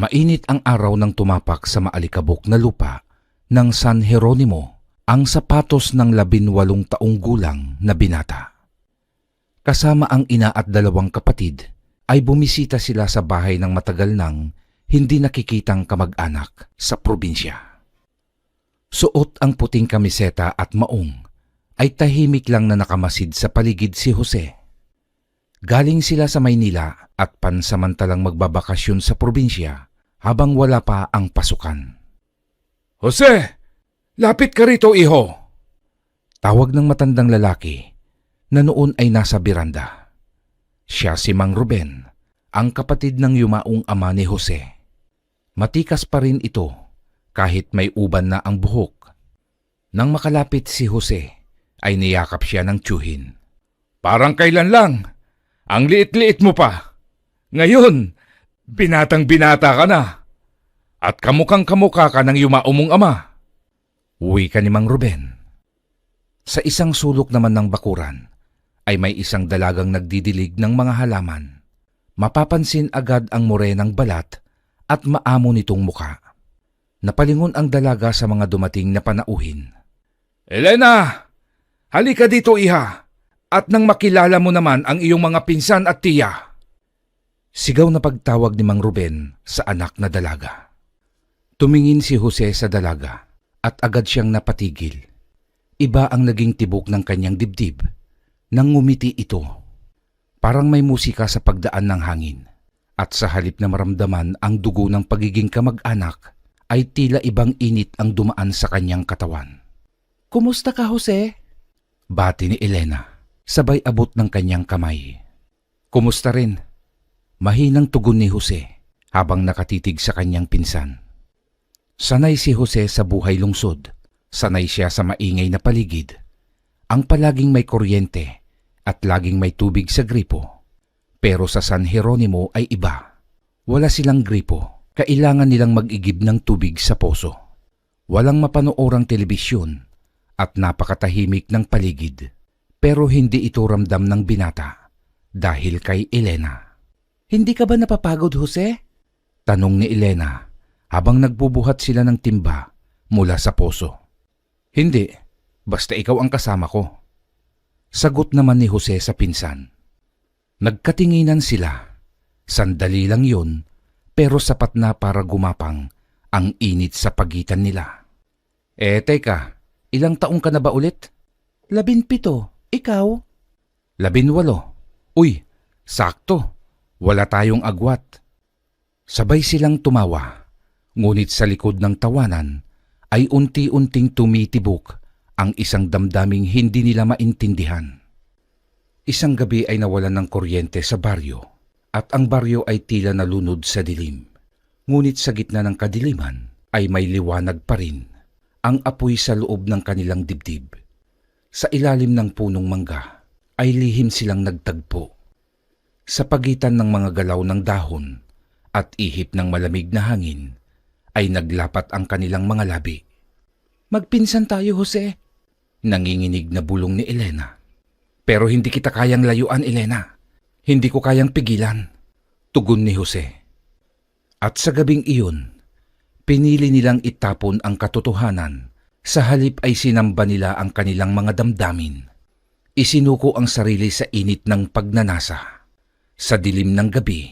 Mainit ang araw nang tumapak sa maalikabok na lupa ng San Jeronimo ang sapatos ng 18 taong gulang na binata. Kasama ang ina at 2 kapatid ay bumisita sila sa bahay ng matagal nang hindi nakikitang kamag-anak sa probinsya. Suot ang puting kamiseta at maong ay tahimik lang na nakamasid sa paligid si Jose. Galing sila sa Maynila at pansamantalang magbabakasyon sa probinsya habang wala pa ang pasukan. Jose! Lapit ka rito, iho! Tawag ng matandang lalaki na noon ay nasa biranda. Siya si Mang Ruben, ang kapatid ng yumaong ama ni Jose. Matikas pa rin ito kahit may uban na ang buhok. Nang makalapit si Jose, ay niyakap siya ng tiyuhin. Parang kailan lang. Ang liit-liit mo pa. Ngayon, binatang-binata ka na. At kamukhang-kamukha ka ng yumao mong ama. Uwi ka ni Mang Ruben. Sa isang sulok naman ng bakuran ay may isang dalagang nagdidilig ng mga halaman. Mapapansin agad ang morenang balat at maamo nitong muka. Napalingon ang dalaga sa mga dumating na panauhin. Elena! Halika dito, iha! At nang makilala mo naman ang iyong mga pinsan at tiya. Sigaw na pagtawag ni Mang Ruben sa anak na dalaga. Tumingin si Jose sa dalaga at agad siyang napatigil. Iba ang naging tibok ng kanyang dibdib nang ngumiti ito. Parang may musika sa pagdaan ng hangin. At sa halip na maramdaman ang dugo ng pagiging kamag-anak, ay tila ibang init ang dumaan sa kanyang katawan. Kumusta ka, Jose? Bati ni Elena. Sabay abot ng kanyang kamay. Kumusta rin? Mahinang tugon ni Jose habang nakatitig sa kanyang pinsan. Sanay si Jose sa buhay lungsod. Sanay siya sa maingay na paligid. Ang palaging may kuryente at laging may tubig sa gripo. Pero sa San Jeronimo ay iba. Wala silang gripo. Kailangan nilang mag-igib ng tubig sa poso. Walang mapanoorang telebisyon at napakatahimik ng paligid. Pero hindi ito ramdam ng binata dahil kay Elena. Hindi ka ba napapagod, Jose? Tanong ni Elena habang nagbubuhat sila ng timba mula sa poso. Hindi, basta ikaw ang kasama ko. Sagot naman ni Jose sa pinsan. Nagkatinginan sila. Sandali lang yun, pero sapat na para gumapang ang init sa pagitan nila. Teka, ilang taong ka na ba ulit? 17. Ikaw? 18. Uy, sakto. Wala tayong agwat. Sabay silang tumawa, ngunit sa likod ng tawanan ay unti-unting tumitibok ang isang damdaming hindi nila maintindihan. Isang gabi ay nawalan ng kuryente sa baryo at ang baryo ay tila nalunod sa dilim. Ngunit sa gitna ng kadiliman ay may liwanag pa rin, ang apoy sa loob ng kanilang dibdib. Sa ilalim ng punong mangga ay lihim silang nagtagpo. Sa pagitan ng mga galaw ng dahon at ihip ng malamig na hangin ay naglapat ang kanilang mga labi. Magpinsan tayo, Jose. Nanginginig na bulong ni Elena. Pero hindi kita kayang layuan, Elena. Hindi ko kayang pigilan. Tugon ni Jose. At sa gabing iyon, pinili nilang itapon ang katotohanan. Sa halip ay sinamba nila ang kanilang mga damdamin. Isinuko ang sarili sa init ng pagnanasa. Sa dilim ng gabi,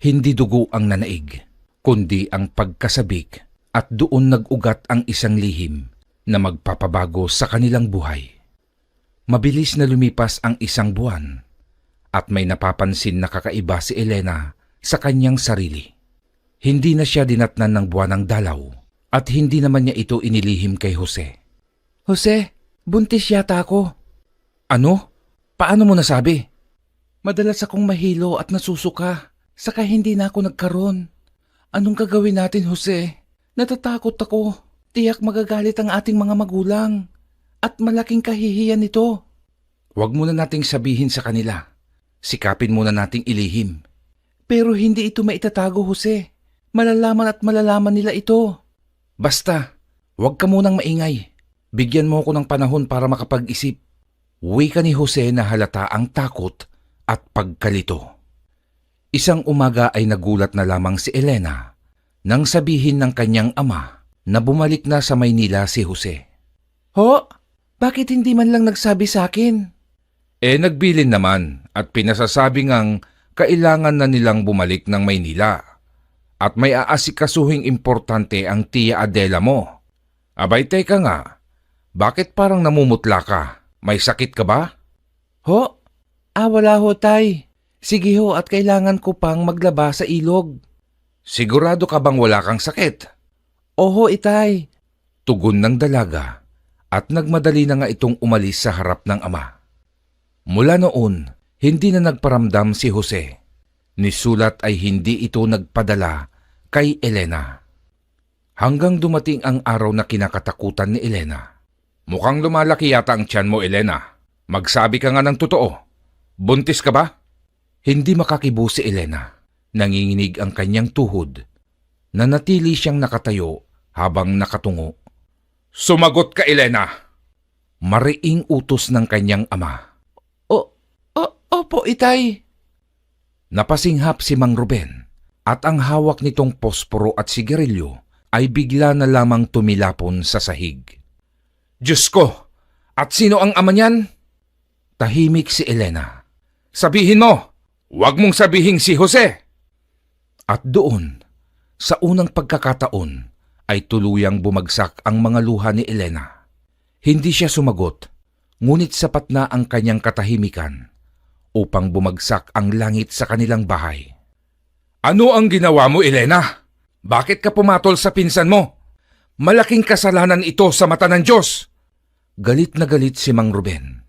hindi dugo ang nanaig, kundi ang pagkasabik at doon nag-ugat ang isang lihim na magpapabago sa kanilang buhay. Mabilis na lumipas ang isang buwan at may napapansin na kakaiba si Elena sa kanyang sarili. Hindi na siya dinatnan ng buwanang dalaw. At hindi naman niya ito inilihim kay Jose. Jose, buntis yata ako. Ano? Paano mo nasabi? Madalas akong mahilo at nasusuka, saka hindi na ako nagkaroon. Anong gagawin natin, Jose? Natatakot ako. Tiyak magagalit ang ating mga magulang. At malaking kahihiyan ito. Huwag muna nating sabihin sa kanila. Sikapin muna nating ilihim. Pero hindi ito maitatago, Jose. Malalaman at malalaman nila ito. Basta, huwag ka munang maingay. Bigyan mo ako ng panahon para makapag-isip. Wika ni Jose na halata ang takot at pagkalito. Isang umaga ay nagulat na lamang si Elena nang sabihin ng kanyang ama na bumalik na sa Maynila si Jose. Ho, bakit hindi man lang nagsabi sa akin? Nagbilin naman at pinasasabi ngang kailangan na nilang bumalik ng Maynila. At may aasikasuhing importante ang tiya Adela mo. Abay, teka nga, bakit parang namumutla ka? May sakit ka ba? Ho, wala ho, tay. Sige ho, at kailangan ko pang maglaba sa ilog. Sigurado ka bang wala kang sakit? Oho, itay. Tugon ng dalaga at nagmadali na nga itong umalis sa harap ng ama. Mula noon, hindi na nagparamdam si Jose. Ni sulat ay hindi ito nagpadala kay Elena. Hanggang dumating ang araw na kinakatakutan ni Elena. Mukhang lumalaki yata ang tiyan mo, Elena. Magsabi ka nga ng totoo. Buntis ka ba? Hindi makakibo si Elena. Nanginginig ang kanyang tuhod. Nanatili siyang nakatayo habang nakatungo. Sumagot ka, Elena! Mariing utos ng kanyang ama. Opo, itay. Napasinghap si Mang Ruben at ang hawak nitong posporo at sigarilyo ay bigla na lamang tumilapon sa sahig. Diyos ko! At sino ang ama niyan? Tahimik si Elena. Sabihin mo! Huwag mong sabihing si Jose! At doon, sa unang pagkakataon, ay tuluyang bumagsak ang mga luha ni Elena. Hindi siya sumagot, ngunit sapat na ang kanyang katahimikan upang bumagsak ang langit sa kanilang bahay. Ano ang ginawa mo, Elena? Bakit ka pumatol sa pinsan mo? Malaking kasalanan ito sa mata ng Diyos. Galit na galit si Mang Ruben.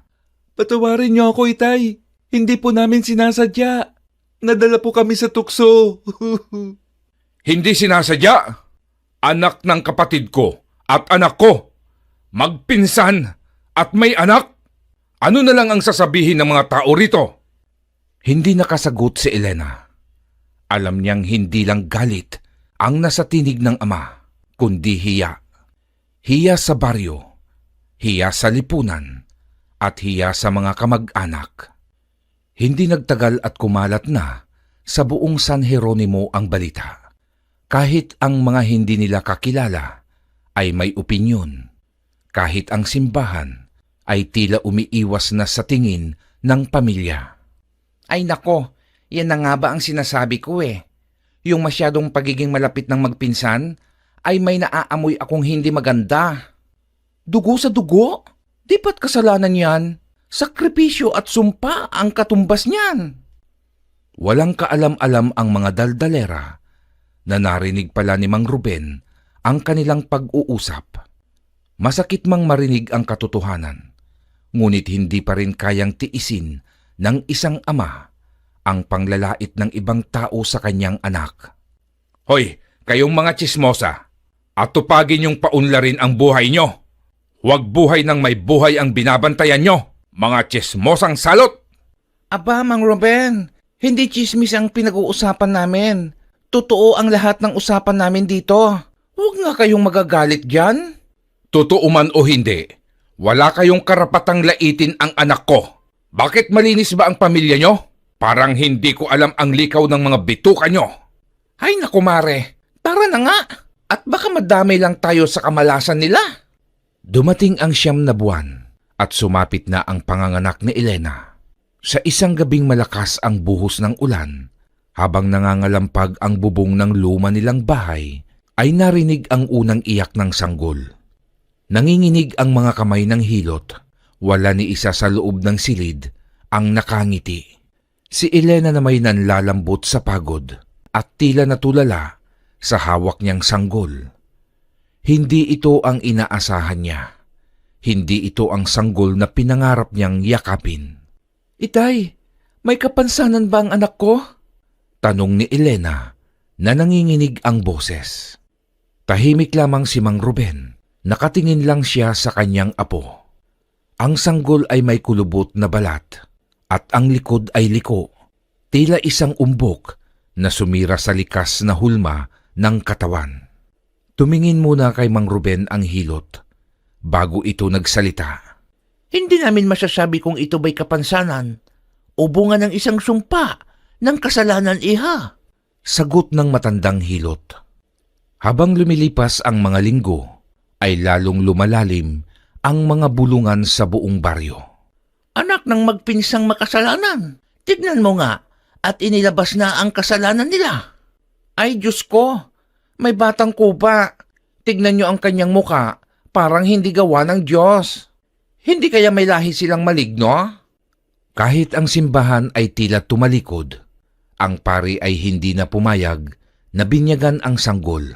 Patawarin niyo ako, itay. Hindi po namin sinasadya. Nadala po kami sa tukso. Hindi sinasadya. Anak ng kapatid ko at anak ko. Magpinsan at may anak. Ano na lang ang sasabihin ng mga tao rito? Hindi nakasagot si Elena. Alam niyang hindi lang galit ang nasa tinig ng ama, kundi hiya. Hiya sa baryo, hiya sa lipunan, at hiya sa mga kamag-anak. Hindi nagtagal at kumalat na sa buong San Jeronimo ang balita. Kahit ang mga hindi nila kakilala ay may opinyon. Kahit ang simbahan ay tila umiiwas na sa tingin ng pamilya. Ay nako, yan na nga ba ang sinasabi ko eh. Yung masyadong pagiging malapit ng magpinsan ay may naaamoy akong hindi maganda. Dugo sa dugo? Di ba't kasalanan yan? Sakripisyo at sumpa ang katumbas niyan. Walang kaalam-alam ang mga daldalera na narinig pala ni Mang Ruben ang kanilang pag-uusap. Masakit mang marinig ang katotohanan, ngunit hindi pa rin kayang tiisin ng isang ama ang panglalait ng ibang tao sa kanyang anak. Hoy, kayong mga tsismosa, at tupagin yung paunlarin ang buhay nyo. Huwag buhay ng may buhay ang binabantayan nyo, mga tsismosang salot! Aba, Mang Ruben, hindi chismis ang pinag-uusapan namin. Totoo ang lahat ng usapan namin dito. Huwag nga kayong magagalit dyan. Totoo man o hindi, wala kayong karapatang laitin ang anak ko. Bakit malinis ba ang pamilya nyo? Parang hindi ko alam ang likaw ng mga bituka nyo. Ay naku mare, tara na nga. At baka madamay lang tayo sa kamalasan nila. Dumating ang 9 na buwan at sumapit na ang panganganak ni Elena. Sa isang gabing malakas ang buhos ng ulan, habang nangangalampag ang bubong ng luma nilang bahay, ay narinig ang unang iyak ng sanggol. Nanginginig ang mga kamay ng hilot. Wala ni isa sa loob ng silid ang nakangiti. Si Elena na may nanlalambot sa pagod at tila natulala sa hawak niyang sanggol. Hindi ito ang inaasahan niya. Hindi ito ang sanggol na pinangarap niyang yakapin. Itay, may kapansanan ba ang anak ko? Tanong ni Elena na nanginginig ang boses. Tahimik lamang si Mang Ruben. Nakatingin lang siya sa kanyang apo. Ang sanggol ay may kulubot na balat at ang likod ay liko. Tila isang umbok na sumira sa likas na hulma ng katawan. Tumingin muna kay Mang Ruben ang hilot bago ito nagsalita. Hindi namin masasabi kung ito ba'y kapansanan o bunga ng isang sumpa ng kasalanan, iha. Sagot ng matandang hilot. Habang lumilipas ang mga linggo, ay lalong lumalalim ang mga bulungan sa buong baryo. Anak ng magpinsang makasalanan, tignan mo nga at inilabas na ang kasalanan nila. Ay Diyos ko, may batang kuba. Tignan nyo ang kanyang muka, parang hindi gawa ng Diyos. Hindi kaya may lahi silang maligno? Kahit ang simbahan ay tila tumalikod, ang pari ay hindi na pumayag na binyagan ang sanggol,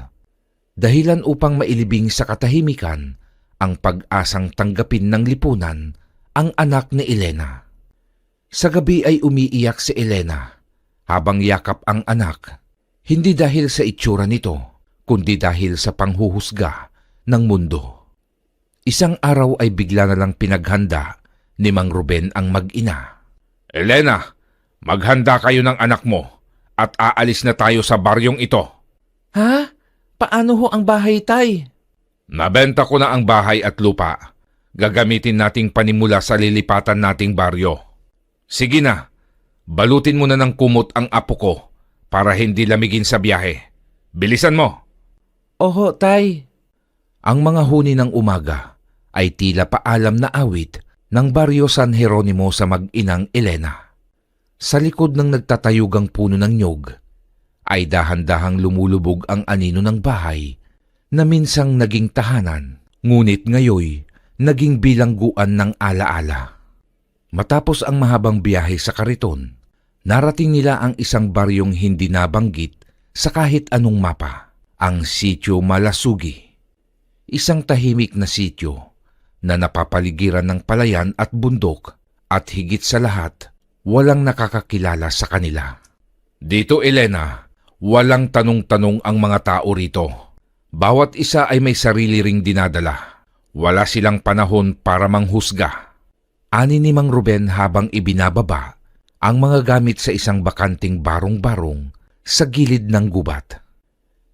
dahilan upang mailibing sa katahimikan ang pag-asang tanggapin ng lipunan ang anak ni Elena. Sa gabi ay umiiyak si Elena habang yakap ang anak, hindi dahil sa itsura nito, kundi dahil sa panghuhusga ng mundo. Isang araw ay bigla na lang pinaghanda ni Mang Ruben ang mag-ina. Elena, maghanda kayo ng anak mo at aalis na tayo sa baryong ito. Ha? Paano ho ang bahay, Tay? Nabenta ko na ang bahay at lupa. Gagamitin nating panimula sa lilipatan nating baryo. Sige na, balutin mo na ng kumot ang apo ko para hindi lamigin sa biyahe. Bilisan mo! Oho, Tay. Ang mga huni ng umaga ay tila paalam na awit ng baryo San Jeronimo sa mag-inang Elena. Sa likod ng nagtatayugang puno ng nyog ay dahan-dahang lumulubog ang anino ng bahay na minsang naging tahanan, ngunit ngayoy naging bilangguan ng alaala. Matapos ang mahabang biyahe sa kariton, narating nila ang isang baryong hindi nabanggit sa kahit anong mapa, ang Sitio Malasugi. Isang tahimik na sitio na napapaligiran ng palayan at bundok at higit sa lahat, walang nakakakilala sa kanila. Dito, Elena, walang tanong-tanong ang mga tao rito. Bawat isa ay may sarili ring dinadala. Wala silang panahon para manghusga. Ani ni Mang Ruben habang ibinababa ang mga gamit sa isang bakanting barong-barong sa gilid ng gubat.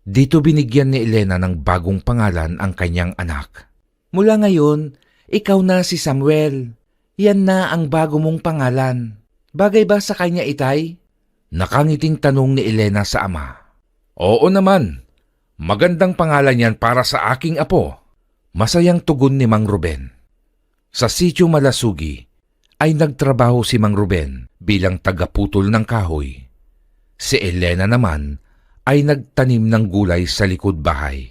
Dito binigyan ni Elena ng bagong pangalan ang kanyang anak. Mula ngayon, ikaw na si Samuel. Yan na ang bago mong pangalan. Bagay ba sa kanya, Itay? Nakangiting tanong ni Elena sa ama. Oo naman. Magandang pangalan yan para sa aking apo. Masayang tugon ni Mang Ruben. Sa Sitio Malasugi ay nagtrabaho si Mang Ruben bilang tagaputol ng kahoy. Si Elena naman ay nagtanim ng gulay sa likod bahay.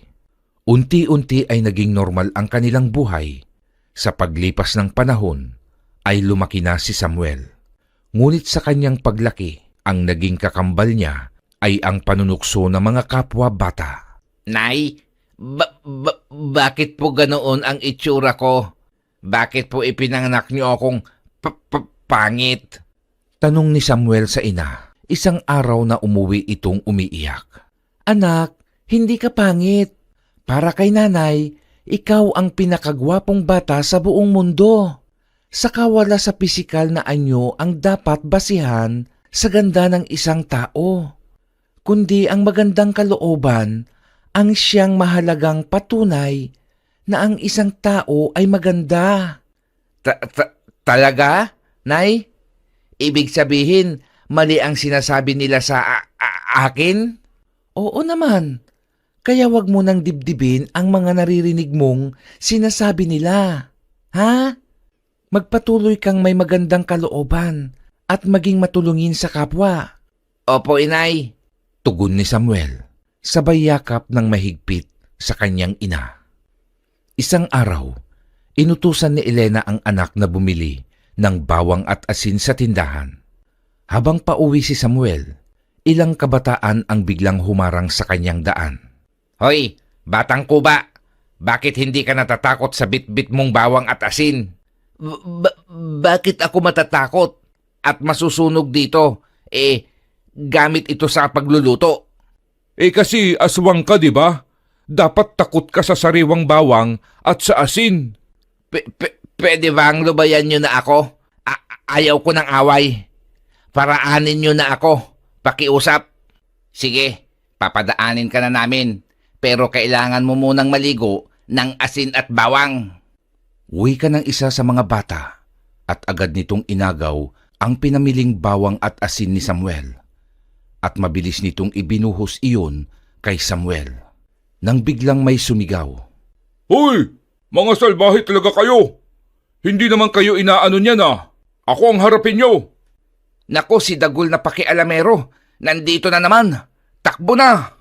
Unti-unti ay naging normal ang kanilang buhay. Sa paglipas ng panahon ay lumaki na si Samuel. Ngunit sa kanyang paglaki, ang naging kakambal niya ay ang panunukso ng mga kapwa bata. Nay, bakit po ganoon ang itsura ko? Bakit po ipinanganak niyo akong pangit? Tanong ni Samuel sa ina, isang araw na umuwi itong umiiyak. Anak, hindi ka pangit. Para kay nanay, ikaw ang pinakagwapong bata sa buong mundo. Saka wala sa pisikal na anyo ang dapat basihan sa ganda ng isang tao, kundi ang magandang kalooban ang siyang mahalagang patunay na ang isang tao ay maganda. Talaga, Nay? Ibig sabihin, mali ang sinasabi nila sa akin? Oo naman. Kaya wag mo nang dibdibin ang mga naririnig mong sinasabi nila. Ha? Magpatuloy kang may magandang kalooban at maging matulungin sa kapwa. Opo, Inay. Tugon ni Samuel, sabay yakap ng mahigpit sa kanyang ina. Isang araw, inutusan ni Elena ang anak na bumili ng bawang at asin sa tindahan. Habang pauwi si Samuel, ilang kabataan ang biglang humarang sa kanyang daan. Hoy, batang kuba, bakit hindi ka natatakot sa bitbit mong bawang at asin? Bakit ako matatakot at masusunog dito? Gamit ito sa pagluluto. Kasi aswang ka, di ba? Dapat takot ka sa sariwang bawang at sa asin. Pwede bang lubayan nyo na ako? Ayaw ko ng away. Paraanin nyo na ako. Pakiusap. Sige, papadaanin ka na namin. Pero kailangan mo munang maligo ng asin at bawang. Uwi ka ng isa sa mga bata at agad nitong inagaw ang pinamiling bawang at asin ni Samuel. At mabilis nitong ibinuhos iyon kay Samuel. nang biglang may sumigaw. Hoy! Mga salbahe talaga kayo! Hindi naman kayo inaano niyan ah! Ako ang harapin niyo! Nako, si Dagul na pakialamero. Nandito na naman. Takbo na!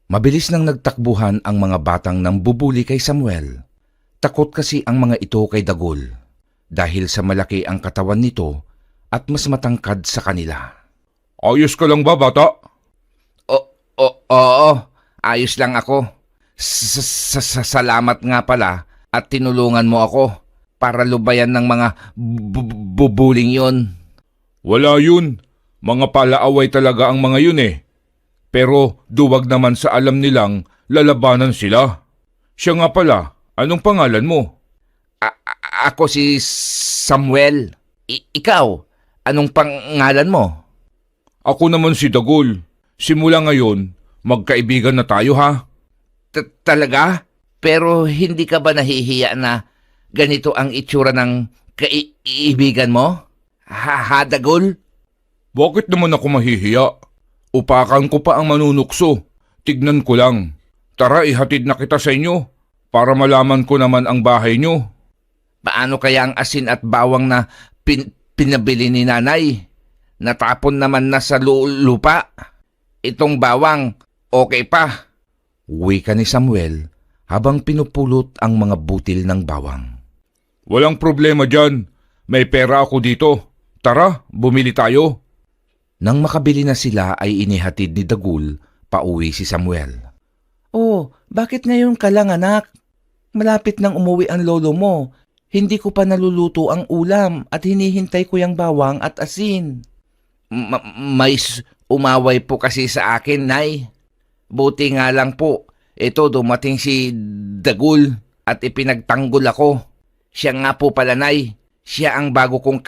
Mabilis nang nagtakbuhan ang mga batang nambubuli kay Samuel. Takot kasi ang mga ito kay Dagul dahil sa malaki ang katawan nito at mas matangkad sa kanila. Ayos ka lang ba, bata? Oo, ayos lang ako. Salamat nga pala at tinulungan mo ako para lubayan ng mga bubuling yon. Wala yun. Mga palaaway talaga ang mga yun eh. Pero duwag naman sa alam nilang lalabanan sila. Siya nga pala, anong pangalan mo? Ako si Samuel. Ikaw, anong pangalan mo? Ako naman si Dagul. Simula ngayon, magkaibigan na tayo ha? Talaga? Pero hindi ka ba nahihiya na ganito ang itsura ng kaibigan mo? Ha, Dagul? Bakit naman ako mahihiya? Upakan ko pa ang manunukso. Tignan ko lang. Tara, ihatid na kita sa inyo para malaman ko naman ang bahay nyo. Paano kaya ang asin at bawang na pinabili ni nanay? Natapon naman na sa lupa. Itong bawang, okay pa. Wika ni Samuel habang pinupulot ang mga butil ng bawang. Walang problema dyan. May pera ako dito. Tara, bumili tayo. Nang makabili na sila ay inihatid ni Dagul pauwi si Samuel. Oh, bakit ngayon ka lang anak? Malapit nang umuwi ang lolo mo. Hindi ko pa naluluto ang ulam at hinihintay ko yung bawang at asin. May umaway po kasi sa akin, Nay. Buti nga lang po, ito dumating si Dagul at ipinagtanggol ako. Siya nga po pala, Nay. Siya ang bago kong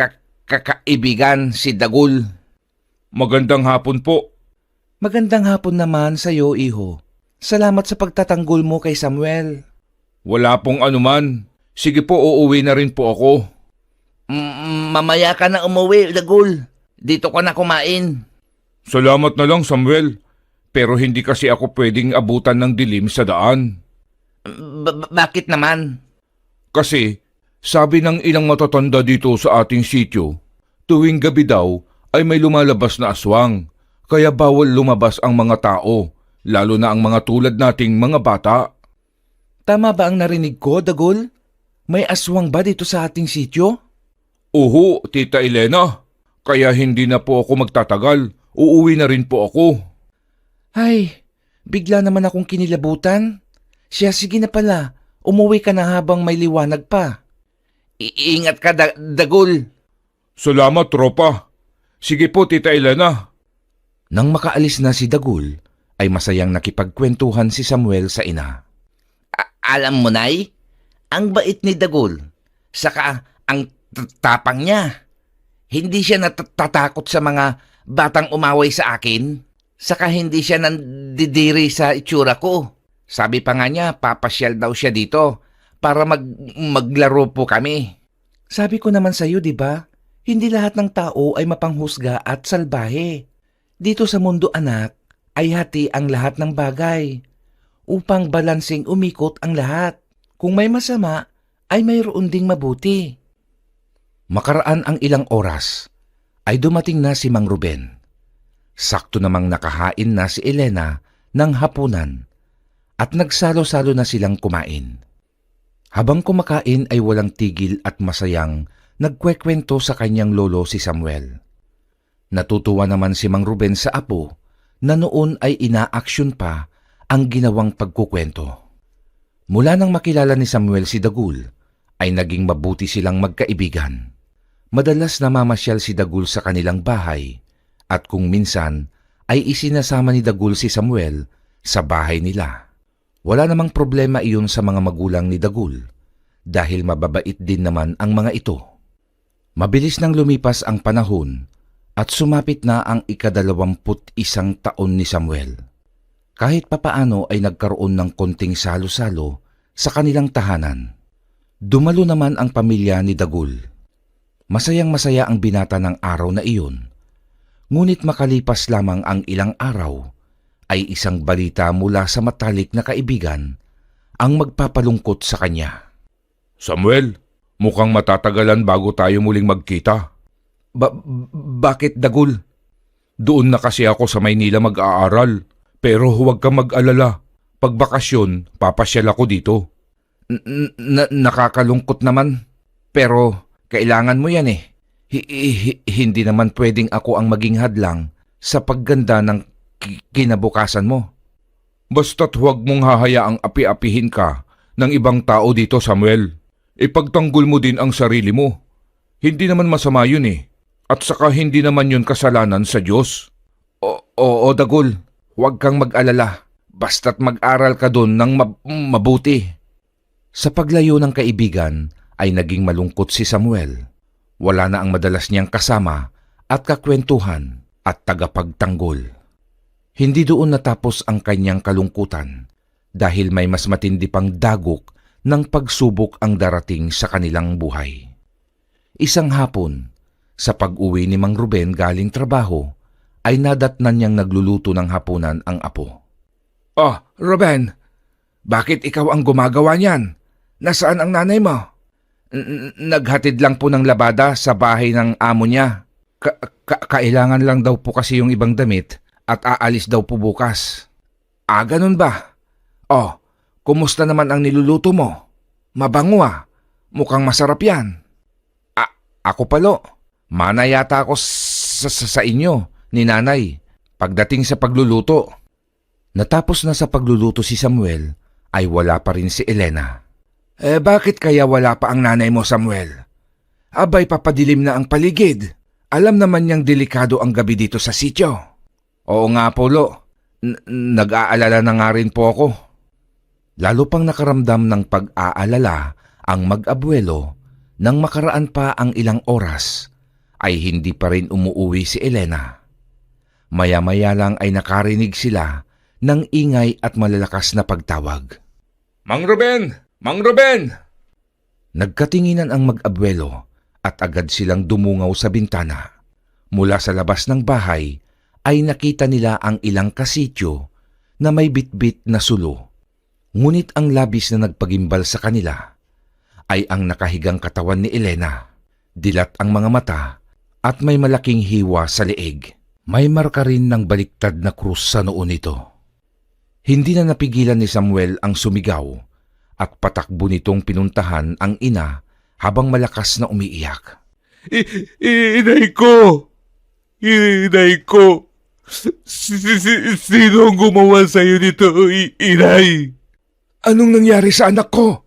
kakaibigan, si Dagul. Magandang hapon po. Magandang hapon naman sa iyo, iho. Salamat sa pagtatanggol mo kay Samuel. Wala pong anuman. Sige po, uuwi na rin po ako. Mamaya ka na umuwi, Dagul. Dito ka na kumain. Salamat na lang, Samuel. Pero hindi kasi ako pwedeng abutan ng dilim sa daan. Bakit naman? Kasi, sabi ng ilang matatanda dito sa ating sityo, tuwing gabi daw ay may lumalabas na aswang, kaya bawal lumabas ang mga tao, lalo na ang mga tulad nating mga bata. Tama ba ang narinig ko, Dagul? May aswang ba dito sa ating sityo? Oho, Tita Elena, kaya hindi na po ako magtatagal, uuwi na rin po ako. Ay, bigla naman akong kinilabutan. Siya, sige na pala, umuwi ka na habang may liwanag pa. Iingat ka, Dagul. Salamat, tropa. Sige po, Tita Elena. Nang makaalis na si Dagul, ay masayang nakipagkwentuhan si Samuel sa ina. Alam mo, Nay, ang bait ni Dagul, saka ang tapang niya. Hindi siya natatakot sa mga batang umaway sa akin, saka hindi siya nandidiri sa itsura ko. Sabi pa nga niya, papasyal daw siya dito para maglaro po kami. Sabi ko naman sa iyo, di ba? Hindi lahat ng tao ay mapanghusga at salbahe. Dito sa mundo, anak, ay hati ang lahat ng bagay upang balansing umikot ang lahat. Kung may masama, ay mayroon ding mabuti. Makaraan ang ilang oras, ay dumating na si Mang Ruben. Sakto namang nakahain na si Elena ng hapunan at nagsalo-salo na silang kumain. Habang kumakain ay walang tigil at masayang nagkwekwento sa kanyang lolo si Samuel. Natutuwa naman si Mang Ruben sa apo na noon ay inaaksyon pa ang ginawang pagkukwento. Mula nang makilala ni Samuel si Dagul, ay naging mabuti silang magkaibigan. Madalas namamasyal si Dagul sa kanilang bahay at kung minsan ay isinasama ni Dagul si Samuel sa bahay nila. Wala namang problema iyon sa mga magulang ni Dagul dahil mababait din naman ang mga ito. Mabilis nang lumipas ang panahon at sumapit na ang 21 taon ni Samuel. Kahit papaano ay nagkaroon ng konting salo-salo sa kanilang tahanan. Dumalo naman ang pamilya ni Dagul. Masayang-masaya ang binata ng araw na iyon. Ngunit makalipas lamang ang ilang araw, ay isang balita mula sa matalik na kaibigan ang magpapalungkot sa kanya. Samuel, mukhang matatagalan bago tayo muling magkita. Bakit, Dagul? Doon na kasi ako sa Maynila mag-aaral. Pero huwag kang mag-alala. Pag bakasyon, papasyal ako dito. Nakakalungkot naman. Pero kailangan mo yan eh. Hindi naman pwedeng ako ang maging hadlang sa pagganda ng kinabukasan mo. Basta't huwag mong hahayaang api-apihin ka ng ibang tao dito, Samuel. Ipagtanggol mo din ang sarili mo. Hindi naman masama yun eh. At saka hindi naman yun kasalanan sa Diyos. Oo, Dagul. Huwag kang mag-alala. Basta't mag-aral ka doon ng mabuti. Sa paglayo ng kaibigan ay naging malungkot si Samuel. Wala na ang madalas niyang kasama at kakwentuhan at tagapagtanggol. Hindi doon natapos ang kanyang kalungkutan dahil may mas matindi pang dagok ng pagsubok ang darating sa kanilang buhay. Isang hapon, sa pag-uwi ni Mang Ruben galing trabaho, ay nadatnan niyang nagluluto ng hapunan ang apo. Ah, Ruben, bakit ikaw ang gumagawa niyan? Nasaan ang nanay mo? Naghatid lang po ng labada sa bahay ng amo niya. Kailangan lang daw po kasi yung ibang damit at aalis daw po bukas. Ah, ganun ba? Oh, kumusta naman ang niluluto mo? Mabango ah. Mukhang masarap yan. Ako palo, mana yata ako sa inyo ni nanay pagdating sa pagluluto. Natapos na sa pagluluto si Samuel ay wala pa rin si Elena. Bakit kaya wala pa ang nanay mo, Samuel? Abay, papadilim na ang paligid. Alam naman niyang delikado ang gabi dito sa sityo. Oo nga po, Lo. Nag-aalala na nga rin po ako. Lalo pang nakaramdam ng pag-aalala ang mag-abuelo nang makaraan pa ang ilang oras ay hindi pa rin umuuwi si Elena. Maya-maya lang ay nakarinig sila ng ingay at malalakas na pagtawag. Mang Ruben! Mang Ruben! Nagkatinginan ang mag-abuelo at agad silang dumungaw sa bintana. Mula sa labas ng bahay ay nakita nila ang ilang kasityo na may bitbit na sulo. Ngunit ang labis na nagpagimbal sa kanila ay ang nakahigang katawan ni Elena. Dilat ang mga mata at may malaking hiwa sa leeg. May marka rin ng baliktad na krus sa noo nito. Hindi na napigilan ni Samuel ang sumigaw at patakbo nitong pinuntahan ang ina habang malakas na umiiyak. Inay ko! Inay ko! Sino ang gumawa sa'yo nito, inay? Anong nangyari sa anak ko?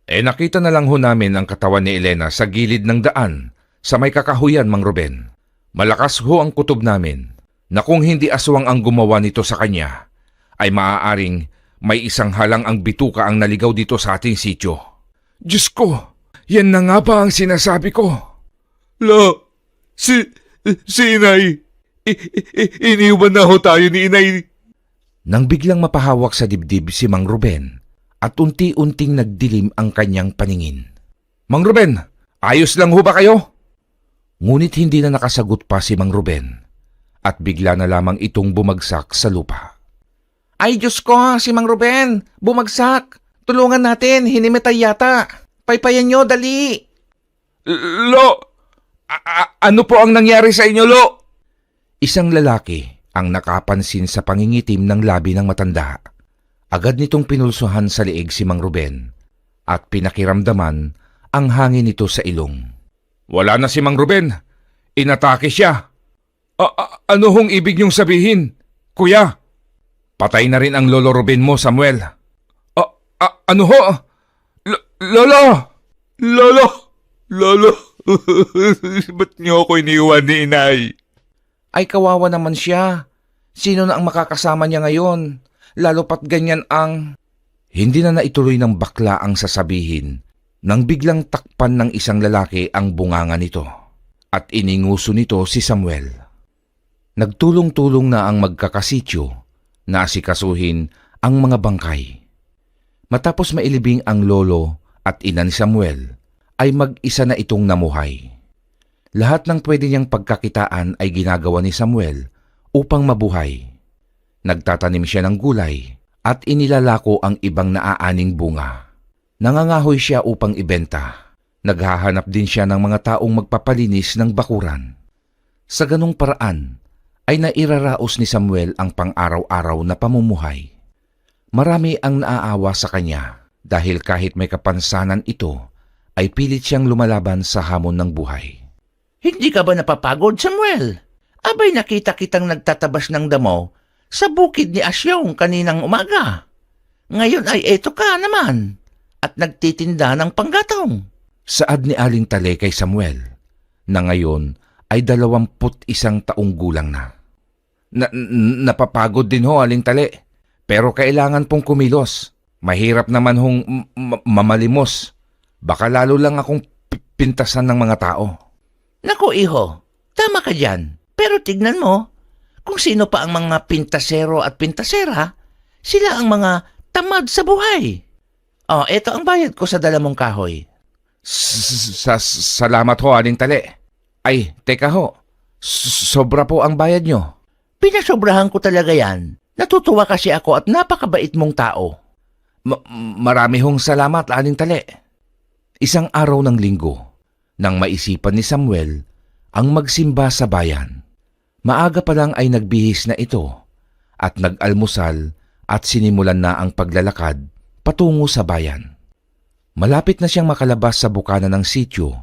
Nakita na lang ho namin ang katawan ni Elena sa gilid ng daan sa may kakahuyan, Mang Ruben. Malakas ho ang kutob namin na kung hindi aswang ang gumawa nito sa kanya, ay maaaring may isang halang ang bituka ang naligaw dito sa ating sityo. Diyos ko, yan na nga ba ang sinasabi ko? Lo, si inay, iniwan na ho tayo ni inay. Nang biglang mapahawak sa dibdib si Mang Ruben at unti-unting nagdilim ang kanyang paningin. Mang Ruben, ayos lang ho ba kayo? Ngunit hindi na nakasagot pa si Mang Ruben at bigla na lamang itong bumagsak sa lupa. Ay Diyos ko, si Mang Ruben, bumagsak. Tulungan natin, hinimitay yata. Paypayan nyo, dali. Lo, ano po ang nangyari sa inyo, Lo? Isang lalaki ang nakapansin sa pangingitim ng labi ng matanda. Agad nitong pinulsuhan sa leeg si Mang Ruben at pinakiramdaman ang hangin nito sa ilong. Wala na si Mang Ruben. Inatake siya. Ano hong ibig niyong sabihin, kuya? Patay na rin ang lolo Ruben mo, Samuel. Ano ho? Lolo! Lolo! Lolo! Ba't niyo ako iniwan ni inay? Ay kawawa naman siya. Sino na ang makakasama niya ngayon? Lalo pat ganyan ang... Hindi na naituloy ng bakla ang sasabihin nang biglang takpan ng isang lalaki ang bunganga nito at ininguso nito si Samuel. Nagtulong-tulong na ang magkakasityo na asikasuhin ang mga bangkay. Matapos mailibing ang lolo at ina ni Samuel, ay mag-isa na itong namuhay. Lahat ng pwede niyang pagkakitaan ay ginagawa ni Samuel upang mabuhay. Nagtatanim siya ng gulay at inilalako ang ibang naaaning bunga. Nangangahoy siya upang ibenta. Naghahanap din siya ng mga taong magpapalinis ng bakuran. Sa ganung paraan ay nairaraos ni Samuel ang pang-araw-araw na pamumuhay. Marami ang naaawa sa kanya dahil kahit may kapansanan ito, ay pilit siyang lumalaban sa hamon ng buhay. Hindi ka ba napapagod, Samuel? Abay nakita kitang nagtatabas ng damo sa bukid ni Asyong kaninang umaga. Ngayon ay eto ka naman at nagtitinda ng panggatong. Saad ni Aling Tale kay Samuel na ngayon ay 21 taong gulang na. Napapagod din ho, Aling Tale. Pero kailangan pong kumilos. Mahirap naman hong mamalimos. Baka lalo lang akong pintasan ng mga tao. Naku, iho, tama ka dyan. Pero tignan mo, kung sino pa ang mga pintasero at pintasera, sila ang mga tamad sa buhay. Oh, eto ang bayad ko sa dala mong kahoy. Salamat ho, Aling Tale. Ay, teka ho. Sobra po ang bayad nyo. Pinasobrahan ko talaga yan. Natutuwa kasi ako at napakabait mong tao. Marami hong salamat, Aling Tale. Isang araw ng linggo, nang maisipan ni Samuel ang magsimba sa bayan. Maaga pa lang ay nagbihis na ito at nag-almusal at sinimulan na ang paglalakad patungo sa bayan. Malapit na siyang makalabas sa bukana ng sityo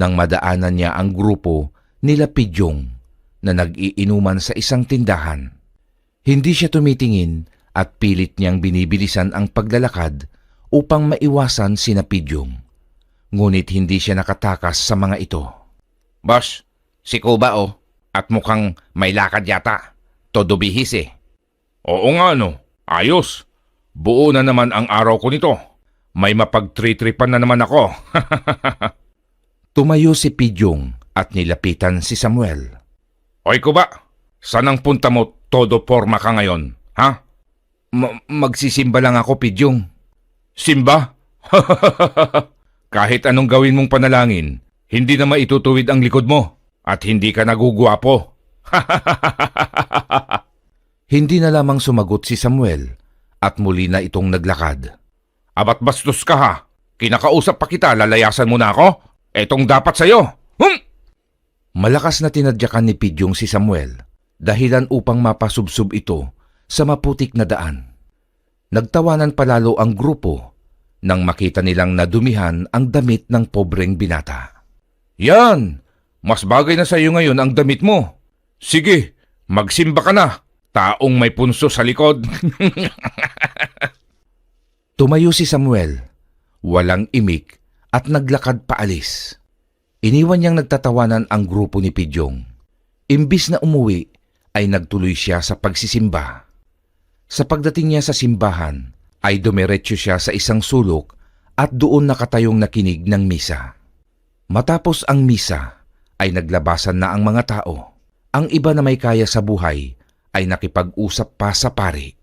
nang madaanan niya ang grupo nila Pidyong na nag-iinuman sa isang tindahan. Hindi siya tumitingin at pilit niyang binibilisan ang paglalakad upang maiwasan sina Pidyong. Ngunit hindi siya nakatakas sa mga ito. Boss, si Kuba oh. At mukhang may lakad yata. Todo bihis eh. Oo nga no. Ayos. Buo na naman ang araw ko nito. May mapag-tritripan na naman ako. Tumayo si Pidyong at nilapitan si Samuel. Oy Kuba, saan ang punta mo todo forma ka ngayon? Ha? Magsisimba lang ako, Pidyong. Simba? Kahit anong gawin mong panalangin, hindi na maitutuwid ang likod mo at hindi ka nagugwapo. Hindi na lamang sumagot si Samuel at muli na itong naglakad. Abat bastos ka ha? Kinakausap pa kita, lalayasan mo na ako? Etong dapat sa'yo. Malakas na tinadyakan ni Pidyong si Samuel, dahilan upang mapasubsob ito sa maputik na daan. Nagtawanan palalo ang grupo nang makita nilang nadumihan ang damit ng pobreng binata. Yan! Mas bagay na sa'yo ngayon ang damit mo. Sige, magsimba ka na. Taong may punso sa likod. Tumayo si Samuel, walang imik at naglakad paalis. Iniwan niyang nagtatawanan ang grupo ni Pidyong. Imbis na umuwi, ay nagtuloy siya sa pagsisimba. Sa pagdating niya sa simbahan, ay dumiretso siya sa isang sulok at doon nakatayong nakinig ng misa. Matapos ang misa, ay naglabasan na ang mga tao. Ang iba na may kaya sa buhay ay nakipag-usap pa sa pari.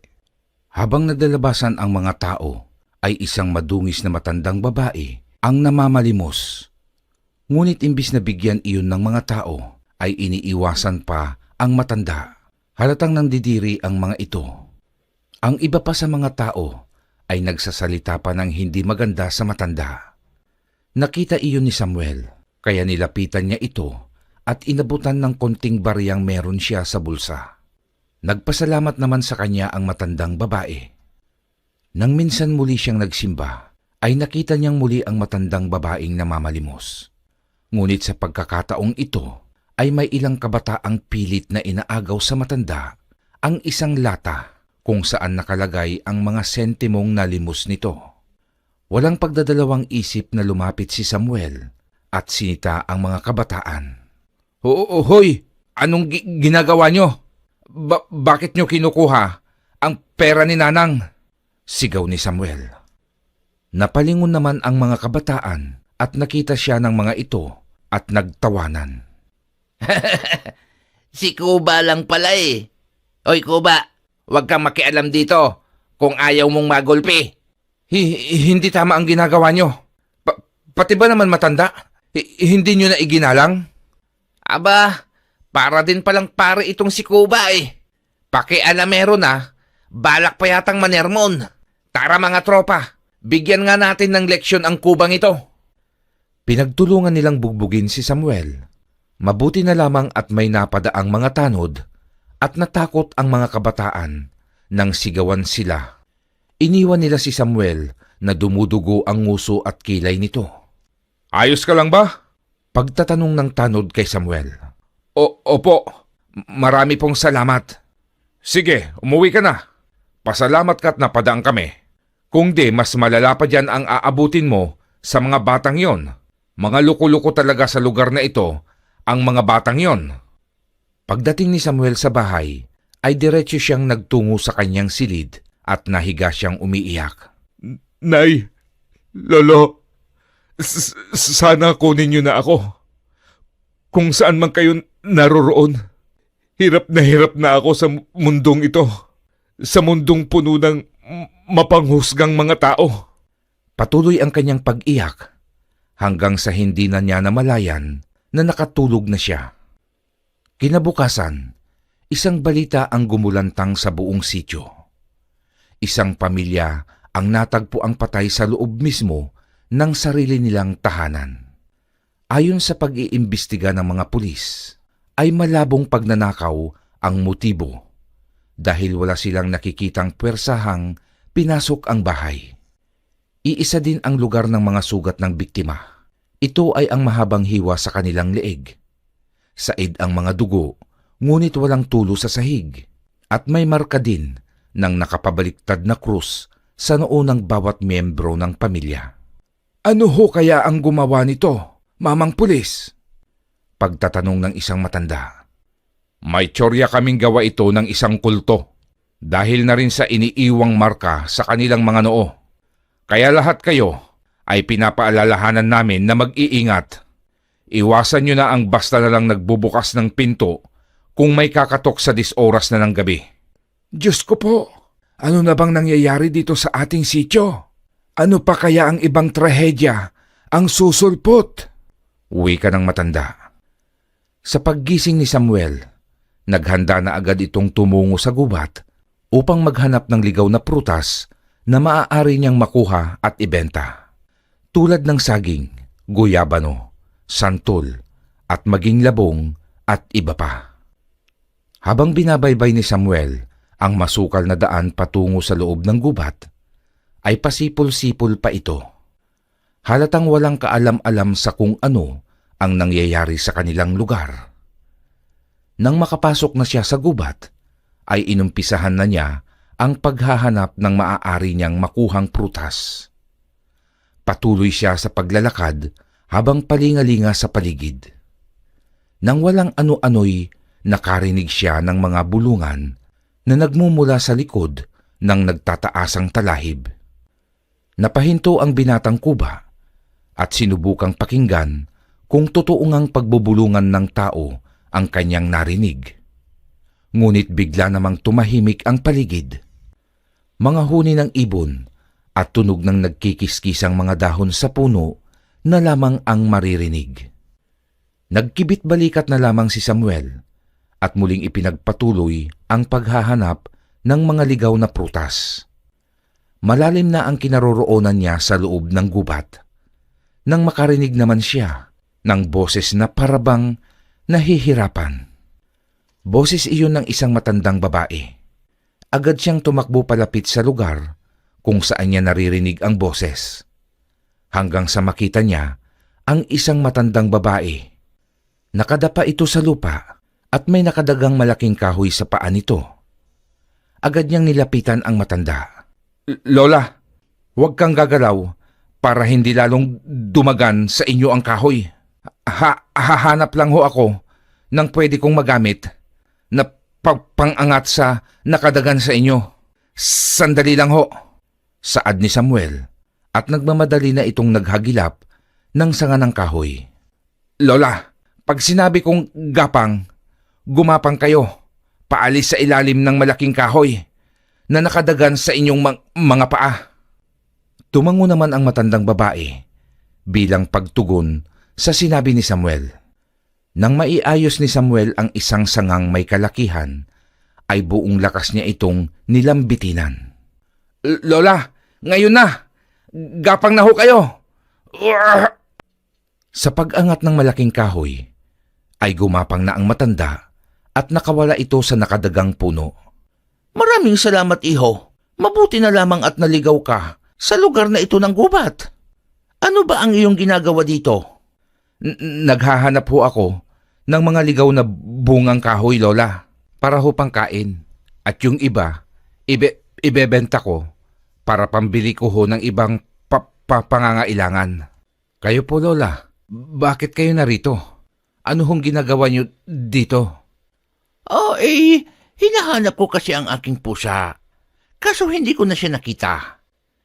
Habang naglalabasan ang mga tao, ay isang madungis na matandang babae ang namamalimos. Ngunit imbis na bigyan iyon ng mga tao, ay iniiwasan pa ang matanda. Halatang nandidiri ang mga ito. Ang iba pa sa mga tao ay nagsasalita pa ng hindi maganda sa matanda. Nakita iyon ni Samuel, kaya nilapitan niya ito at inabutan ng konting bariyang meron siya sa bulsa. Nagpasalamat naman sa kanya ang matandang babae. Nang minsan muli siyang nagsimba, ay nakita niyang muli ang matandang babaeng namamalimos. Ngunit sa pagkakataong ito, ay may ilang kabataang pilit na inaagaw sa matanda ang isang lata kung saan nakalagay ang mga sentimong nalimos nito. Walang pagdadalawang isip na lumapit si Samuel at sinita ang mga kabataan. Hoy! Anong ginagawa nyo? Bakit nyo kinukuha ang pera ni Nanang? Sigaw ni Samuel. Napalingon naman ang mga kabataan at nakita siya ng mga ito at nagtawanan. Si Kuba lang pala eh. Oy Kuba, huwag kang makialam dito kung ayaw mong magulpi. Hindi tama ang ginagawa nyo. Pati ba naman matanda? Hindi nyo na iginalang? Aba, para din palang pare itong si Kuba eh. Pakialamero na, balak pa yatang manermon. Tara mga tropa, bigyan nga natin ng leksyon ang kubang ito. Pinagtulungan nilang bugbugin si Samuel. Mabuti na lamang at may napadaang mga tanod at natakot ang mga kabataan nang sigawan sila. Iniwan nila si Samuel na dumudugo ang nguso at kilay nito. Ayos ka lang ba? Pagtatanong ng tanod kay Samuel. Opo, marami pong salamat. Sige, umuwi ka na. Pasalamat ka at napadaan kami. Kung di, mas malala pa dyan ang aabutin mo sa mga batang yon. Mga luko-luko talaga sa lugar na ito ang mga batang yon. Pagdating ni Samuel sa bahay, ay diretso siyang nagtungo sa kanyang silid at nahiga siyang umiiyak. Nay, Lolo, sana kunin niyo na ako. Kung saan man kayo naroroon, hirap na ako sa mundong ito. Sa mundong puno ng mapanghusgang mga tao. Patuloy ang kanyang pag-iyak hanggang sa hindi na niya namalayan na nakatulog na siya. Kinabukasan, isang balita ang gumulantang sa buong sityo. Isang pamilya ang natagpo ang patay sa loob mismo ng sarili nilang tahanan. Ayon sa pag-iimbestiga ng mga pulis, ay malabong pagnanakaw ang motibo dahil wala silang nakikitang puwersahang pinasok ang bahay. Iisa din ang lugar ng mga sugat ng biktima. Ito ay ang mahabang hiwa sa kanilang leeg. Said ang mga dugo, ngunit walang tulo sa sahig. At may marka din ng nakapabaliktad na krus sa noo ng bawat miyembro ng pamilya. Ano ho kaya ang gumawa nito, mamang pulis? Pagtatanong ng isang matanda. May tsorya kaming gawa ito ng isang kulto dahil na rin sa iniiwang marka sa kanilang mga noo. Kaya lahat kayo ay pinapaalalahanan namin na mag-iingat. Iwasan nyo na ang basta na lang nagbubukas ng pinto kung may kakatok sa 10 oras na ng gabi. Diyos ko po, ano na bang nangyayari dito sa ating sityo? Ano pa kaya ang ibang trahedya ang susulpot? Uwi ka ng matanda. Sa paggising ni Samuel, naghanda na agad itong tumungo sa gubat upang maghanap ng ligaw na prutas na maaari niyang makuha at ibenta. Tulad ng saging, guyabano, santol, at maging labong at iba pa. Habang binabaybay ni Samuel ang masukal na daan patungo sa loob ng gubat, ay pasipol-sipol pa ito. Halatang walang kaalam-alam sa kung ano ang nangyayari sa kanilang lugar. Nang makapasok na siya sa gubat, ay inumpisahan na niya ang paghahanap ng maaari niyang makuhang prutas. Patuloy siya sa paglalakad habang palingalinga sa paligid. Nang walang ano-ano'y nakarinig siya ng mga bulungan na nagmumula sa likod ng nagtataasang talahib. Napahinto ang binatang kuba at sinubukang pakinggan kung totoo ngang pagbubulungan ng tao ang kanyang narinig. Ngunit bigla namang tumahimik ang paligid. Mga huni ng ibon at tunog ng nagkikiskisang mga dahon sa puno na lamang ang maririnig. Nagkibit balikat na lamang si Samuel at muling ipinagpatuloy ang paghahanap ng mga ligaw na prutas. Malalim na ang kinaroroonan niya sa loob ng gubat. Nang makarinig naman siya ng boses na parabang nahihirapan. Boses iyon ng isang matandang babae. Agad siyang tumakbo palapit sa lugar kung saan niya naririnig ang boses. Hanggang sa makita niya ang isang matandang babae. Nakadapa ito sa lupa at may nakadagang malaking kahoy sa paa nito. Agad niyang nilapitan ang matanda. Lola, huwag kang gagalaw para hindi lalong dumagan sa inyo ang kahoy. Hahanap lang ho ako ng pwede kong magamit na pangangat sa nakadagan sa inyo. Sandali lang ho. Saad ni Samuel at nagmamadali na itong naghagilap ng sanga ng kahoy. Lola, pag sinabi kong gapang, gumapang kayo, paalis sa ilalim ng malaking kahoy na nakadagan sa inyong mga paa. Tumango naman ang matandang babae bilang pagtugon sa sinabi ni Samuel. Nang maiayos ni Samuel ang isang sangang may kalakihan, ay buong lakas niya itong nilambitinan. Lola, ngayon na! Gapang na ho kayo! Sa pag-angat ng malaking kahoy, ay gumapang na ang matanda at nakawala ito sa nakadagang puno. Maraming salamat, iho. Mabuti na lamang at naligaw ka sa lugar na ito ng gubat. Ano ba ang iyong ginagawa dito? Naghahanap ho ako ng mga ligaw na bungang kahoy, Lola, para ho pangkain. At yung iba, ibebenta ko para pambili ko ho ng ibang pangangailangan. Kayo po, Lola, bakit kayo narito? Ano hong ginagawa niyo dito? Hinahanap ko kasi ang aking pusa. Kaso hindi ko na siya nakita.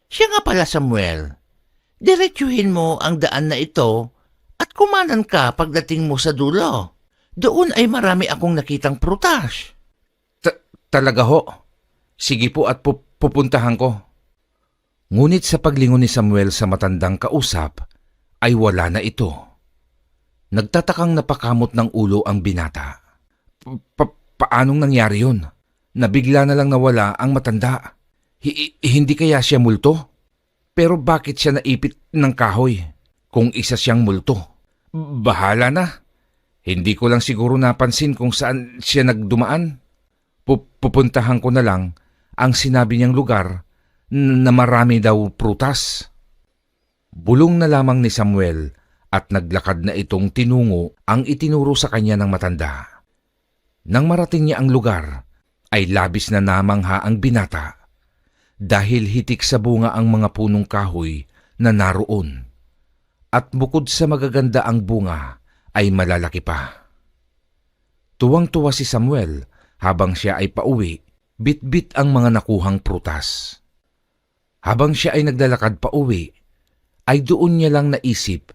Siya nga pala, Samuel. Diretsuhin mo ang daan na ito at kumanan ka pagdating mo sa dulo. Doon ay marami akong nakitang prutas. Talaga ho? Sige po at pupuntahan ko. Ngunit sa paglingon ni Samuel sa matandang kausap, ay wala na ito. Nagtatakang napakamot ng ulo ang binata. Paanong nangyari yun? Nabigla na lang nawala ang matanda. Hindi kaya siya multo? Pero bakit siya naipit ng kahoy kung isa siyang multo? Bahala na. Hindi ko lang siguro napansin kung saan siya nagdumaan. Pupuntahan ko na lang ang sinabi niyang lugar na marami daw prutas. Bulong na lamang ni Samuel at naglakad na itong tinungo ang itinuro sa kanya ng matanda. Nang marating niya ang lugar, ay labis na namangha ang binata dahil hitik sa bunga ang mga punong kahoy na naroon. At bukod sa magaganda ang bunga, ay malalaki pa. Tuwang-tuwa si Samuel habang siya ay pauwi, bit-bit ang mga nakuhang prutas. Habang siya ay naglalakad pauwi, ay doon niya lang naisip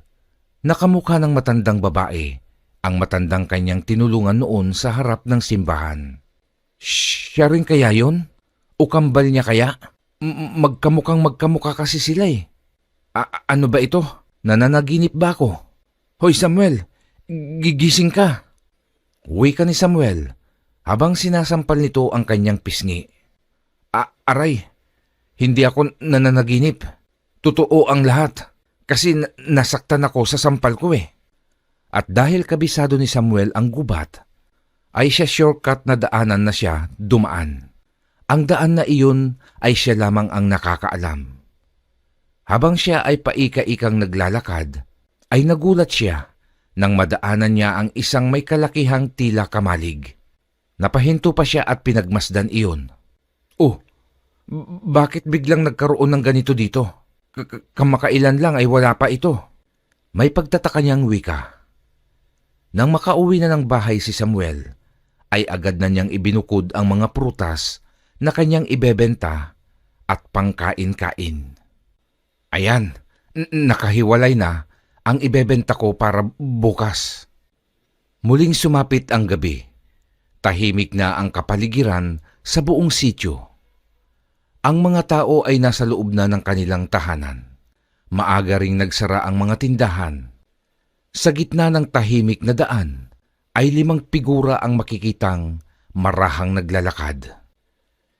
na kamukha ng matandang babae ang matandang kanyang tinulungan noon sa harap ng simbahan. Siya rin kaya yon? O kambal niya kaya? Magkamukha kasi sila eh. Ano ba ito? Nananaginip ba ako? Hoy Samuel, gigising ka. Wika ni Samuel habang sinasampal nito ang kanyang pisngi. Aray, hindi ako nananaginip. Totoo ang lahat kasi nasaktan ako sa sampal ko eh. At dahil kabisado ni Samuel ang gubat, ay siya shortcut na daanan na siya dumaan. Ang daan na iyon ay siya lamang ang nakakaalam. Habang siya ay paika-ikang naglalakad, ay nagulat siya nang madaanan niya ang isang may kalakihang tila kamalig. Napahinto pa siya at pinagmasdan iyon. Oh, bakit biglang nagkaroon ng ganito dito? Kamakailan lang ay wala pa ito. May pagtataka niyang wika. Nang makauwi na ng bahay si Samuel, ay agad na niyang ibinukod ang mga prutas na kanyang ibebenta at pangkain-kain. Ayan, nakahiwalay na ang ibebenta ko para bukas. Muling sumapit ang gabi. Tahimik na ang kapaligiran sa buong sityo. Ang mga tao ay nasa loob na ng kanilang tahanan. Maaga ring nagsara ang mga tindahan. Sa gitna ng tahimik na daan ay 5 figura ang makikitang marahang naglalakad.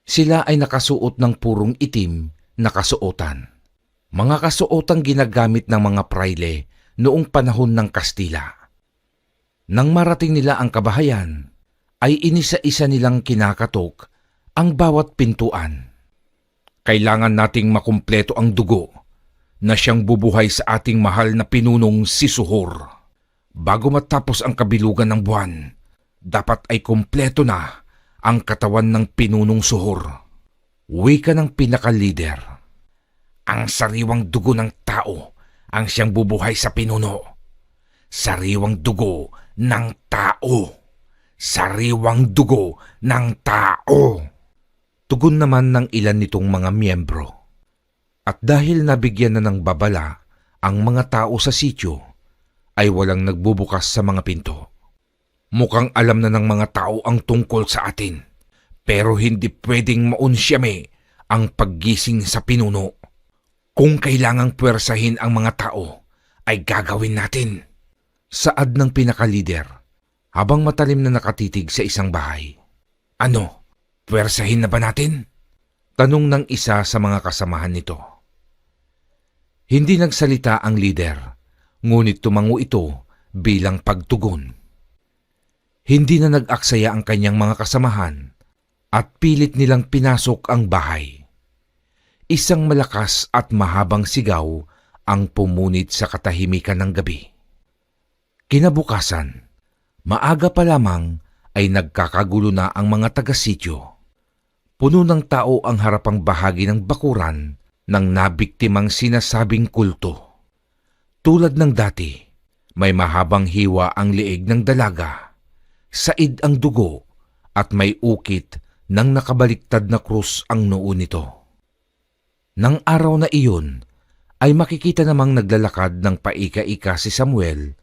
Sila ay nakasuot ng purong itim na kasuotan. Mga kasuotang ginagamit ng mga praile noong panahon ng Kastila. Nang marating nila ang kabahayan, ay inisa-isa nilang kinakatok ang bawat pintuan. Kailangan nating makumpleto ang dugo na siyang bubuhay sa ating mahal na pinunong si Suhor. Bago matapos ang kabilugan ng buwan, dapat ay kumpleto na ang katawan ng pinunong Suhor. Wika ng pinaka-leader. Ang sariwang dugo ng tao ang siyang bubuhay sa pinuno. Sariwang dugo ng tao. Sariwang dugo ng tao. Tugon naman ng ilan nitong mga miyembro. At dahil nabigyan na ng babala ang mga tao sa sityo, ay walang nagbubukas sa mga pinto. Mukhang alam na ng mga tao ang tungkol sa atin, pero hindi pwedeng maunsyame ang paggising sa pinuno. Kung kailangang puwersahin ang mga tao, ay gagawin natin. Saad ng pinakalider, habang matalim na nakatitig sa isang bahay. Ano? Pwersahin na ba natin? Tanong ng isa sa mga kasamahan nito. Hindi nagsalita ang leader, ngunit tumango ito bilang pagtugon. Hindi na nag-aksaya ang kanyang mga kasamahan at pilit nilang pinasok ang bahay. Isang malakas at mahabang sigaw ang pumunit sa katahimikan ng gabi. Kinabukasan, maaga pa lamang ay nagkakagulo na ang mga taga-sityo. Puno ng tao ang harapang bahagi ng bakuran ng nabiktimang sinasabing kulto. Tulad ng dati, may mahabang hiwa ang liig ng dalaga, said ang dugo at may ukit ng nakabaliktad na krus ang noo nito. Nang araw na iyon, ay makikita namang naglalakad ng paika-ika si Samuel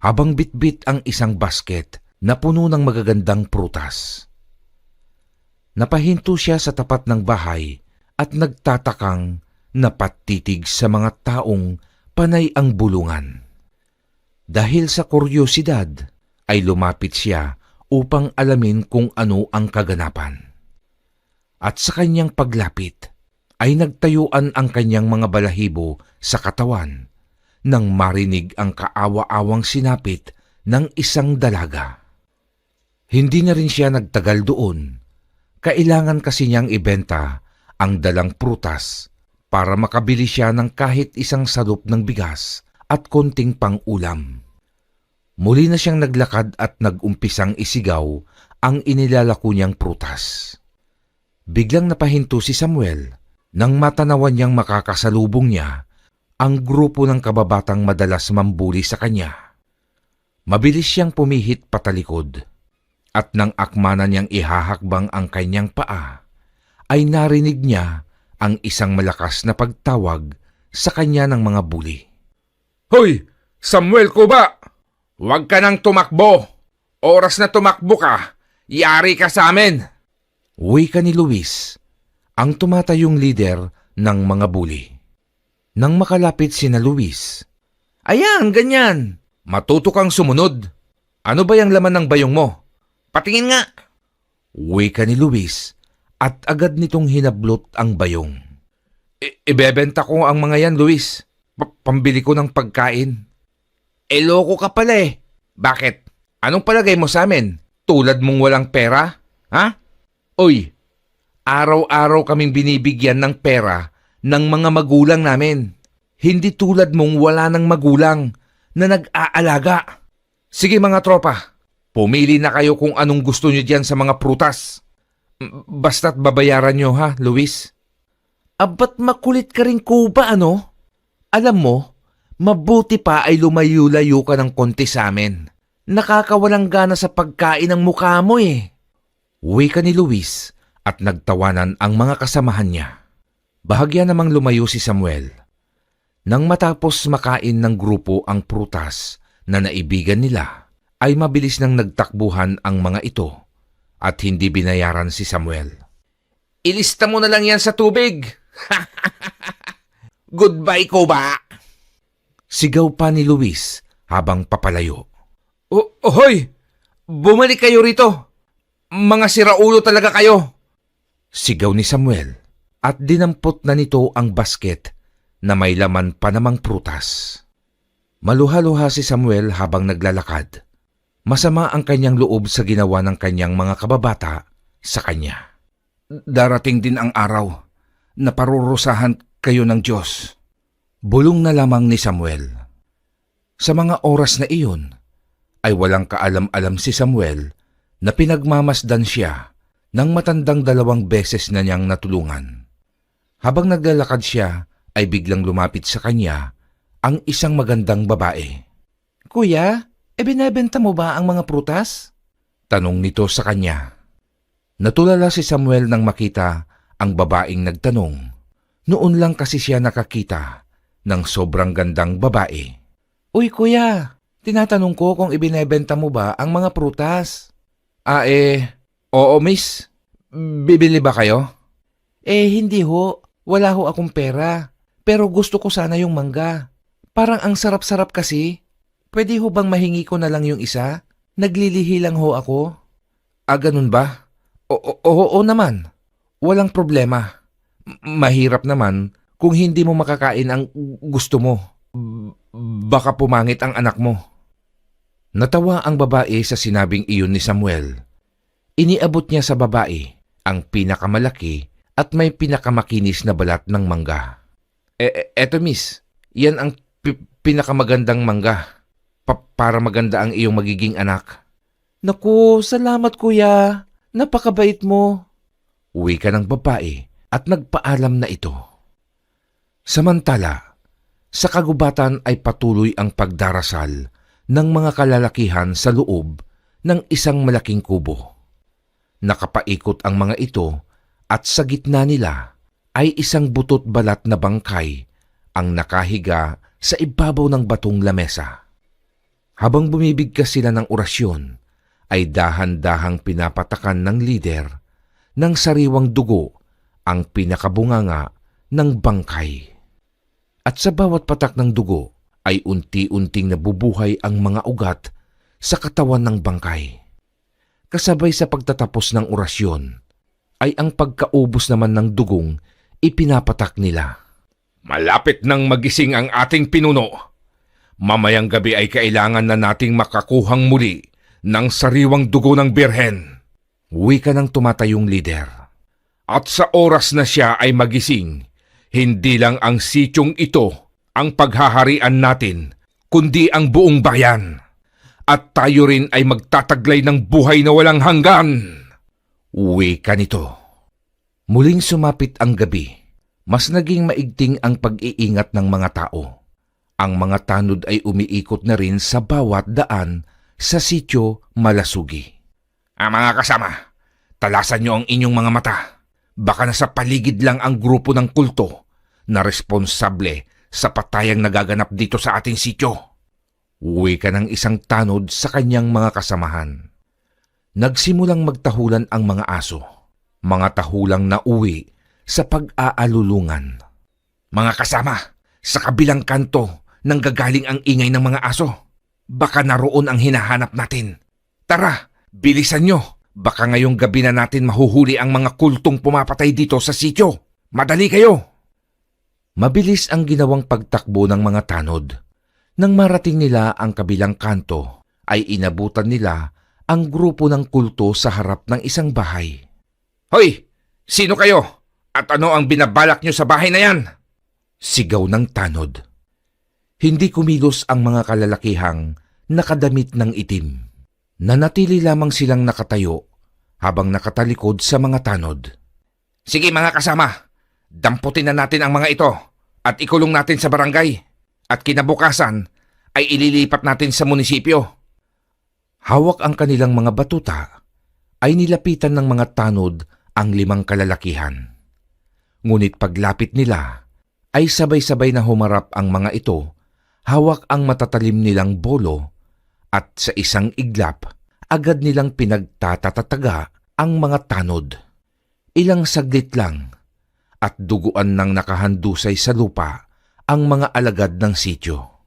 habang bitbit ang isang basket na puno ng magagandang prutas. Napahinto siya sa tapat ng bahay at nagtatakang napatitig sa mga taong panay ang bulungan. Dahil sa kuryosidad, ay lumapit siya upang alamin kung ano ang kaganapan. At sa kanyang paglapit, ay nagtayuan ang kanyang mga balahibo sa katawan nang marinig ang kaawa-awang sinapit ng isang dalaga. Hindi na rin siya nagtagal doon. Kailangan kasi niyang ibenta ang dalang prutas para makabili siya ng kahit isang salop ng bigas at konting pang-ulam. Muli na siyang naglakad at nag-umpisang isigaw ang inilalako niyang prutas. Biglang napahinto si Samuel nang matanawan niyang makakasalubong niya ang grupo ng kababatang madalas mambuli sa kanya. Mabilis siyang pumihit patalikod. At nang akmana niyang ihahakbang ang kanyang paa, ay narinig niya ang isang malakas na pagtawag sa kanya ng mga buli. Hoy! Samuel Kuba! Huwag ka nang tumakbo! Oras na tumakbo ka, yari ka sa amin! Wika ni Luis, ang tumatayong lider ng mga buli. Nang makalapit sina Luis, Ayan, ganyan! Matuto kang sumunod. Ano ba yung laman ng bayong mo? Patingin nga! wika ni Luis at agad nitong hinablot ang bayong. Ibebenta ko ang mga yan, Luis. Pambili ko ng pagkain. Loko ka pala eh. Bakit? Anong palagay mo sa amin? Tulad mong walang pera? Ha? Uy, araw-araw kaming binibigyan ng pera ng mga magulang namin. Hindi tulad mong wala ng magulang na nag-aalaga. Sige mga tropa, pumili na kayo kung anong gusto nyo diyan sa mga prutas. Basta't babayaran nyo ha, Luis. Abat makulit ka rin, Kuba, ano? Alam mo, mabuti pa ay lumayo-layo ka ng konti sa amin. Nakakawalang gana sa pagkain ng mukha mo eh. Wika ni Luis at nagtawanan ang mga kasamahan niya. Bahagya namang lumayo si Samuel. Nang matapos makain ng grupo ang prutas na naibigan nila, ay mabilis nang nagtakbuhan ang mga ito at hindi binayaran si Samuel. Ilista mo na lang yan sa tubig. Goodbye, Kuba. Sigaw pa ni Luis habang papalayo. Hoy! Bumalik kayo rito. Mga siraulo talaga kayo. Sigaw ni Samuel at dinampot na nito ang basket na may laman pa namang prutas. Maluha-luha si Samuel habang naglalakad. Masama ang kanyang loob sa ginawa ng kanyang mga kababata sa kanya. Darating din ang araw na parurusahan kayo ng Diyos. Bulong na lamang ni Samuel. Sa mga oras na iyon, ay walang kaalam-alam si Samuel na pinagmamasdan siya ng matandang 2 beses na niyang natulungan. Habang naglalakad siya, ay biglang lumapit sa kanya ang isang magandang babae. Kuya, binebenta mo ba ang mga prutas? Tanong nito sa kanya. Natulala si Samuel nang makita ang babaeng nagtanong. Noon lang kasi siya nakakita ng sobrang gandang babae. Uy kuya, tinatanong ko kung ibinebenta mo ba ang mga prutas? Oo miss. Bibili ba kayo? Hindi ho. Wala ho akong pera. Pero gusto ko sana yung mangga. Parang ang sarap-sarap kasi. Pwede ho bang mahingi ko na lang yung isa? Naglilihi lang ho ako. Ganun ba? Oo naman. Walang problema. Mahirap naman kung hindi mo makakain ang gusto mo. Baka pumangit ang anak mo. Natawa ang babae sa sinabing iyon ni Samuel. Iniabot niya sa babae ang pinakamalaki at may pinakamakinis na balat ng mangga. Eto miss, yan ang pinakamagandang mangga. Para maganda ang iyong magiging anak. Naku, salamat kuya. Napakabait mo. Uwi ka ng babae at nagpaalam na ito. Samantala, sa kagubatan ay patuloy ang pagdarasal ng mga kalalakihan sa loob ng isang malaking kubo. Nakapaikot ang mga ito at sa gitna nila ay isang butot balat na bangkay ang nakahiga sa ibabaw ng batong lamesa. Habang bumibigkas sila ng orasyon, ay dahan-dahang pinapatakan ng lider ng sariwang dugo ang pinakabunganga ng bangkay. At sa bawat patak ng dugo ay unti-unting nabubuhay ang mga ugat sa katawan ng bangkay. Kasabay sa pagtatapos ng orasyon, ay ang pagkaubos naman ng dugong ipinapatak nila. Malapit nang magising ang ating pinuno. Mamayang gabi ay kailangan na nating makakuhang muli ng sariwang dugo ng birhen. Wika ng tumatayong lider. At sa oras na siya ay magising, hindi lang ang sityong ito ang paghaharian natin, kundi ang buong bayan. At tayo rin ay magtataglay ng buhay na walang hanggan. Wika nito. Muling sumapit ang gabi. Mas naging maigting ang pag-iingat ng mga tao. Ang mga tanod ay umiikot na rin sa bawat daan sa sityo Malasugi. Mga kasama, talasan niyo ang inyong mga mata. Baka nasa paligid lang ang grupo ng kulto na responsable sa patayang nagaganap dito sa ating sityo. Uwi ka ng isang tanod sa kanyang mga kasamahan. Nagsimulang magtahulan ang mga aso. Mga tahulang na uwi sa pag-aalulungan. Mga kasama, sa kabilang kanto nanggagaling ang ingay ng mga aso. Baka naroon ang hinahanap natin. Tara, bilisan nyo. Baka ngayong gabi na natin mahuhuli ang mga kultong pumapatay dito sa sityo. Madali kayo! Mabilis ang ginawang pagtakbo ng mga tanod. Nang marating nila ang kabilang kanto, ay inabutan nila ang grupo ng kulto sa harap ng isang bahay. Hoy! Sino kayo? At ano ang binabalak nyo sa bahay na yan? Sigaw ng tanod. Hindi kumilos ang mga kalalakihang nakadamit ng itim. Nanatili lamang silang nakatayo habang nakatalikod sa mga tanod. Sige mga kasama, damputin na natin ang mga ito at ikulong natin sa barangay at kinabukasan ay ililipat natin sa munisipyo. Hawak ang kanilang mga batuta ay nilapitan ng mga tanod ang 5 kalalakihan. Ngunit paglapit nila ay sabay-sabay na humarap ang mga ito, hawak ang matatalim nilang bolo at sa isang iglap agad nilang pinagtatatataga ang mga tanod. Ilang saglit lang at duguan ng nakahandusay sa lupa ang mga alagad ng sityo.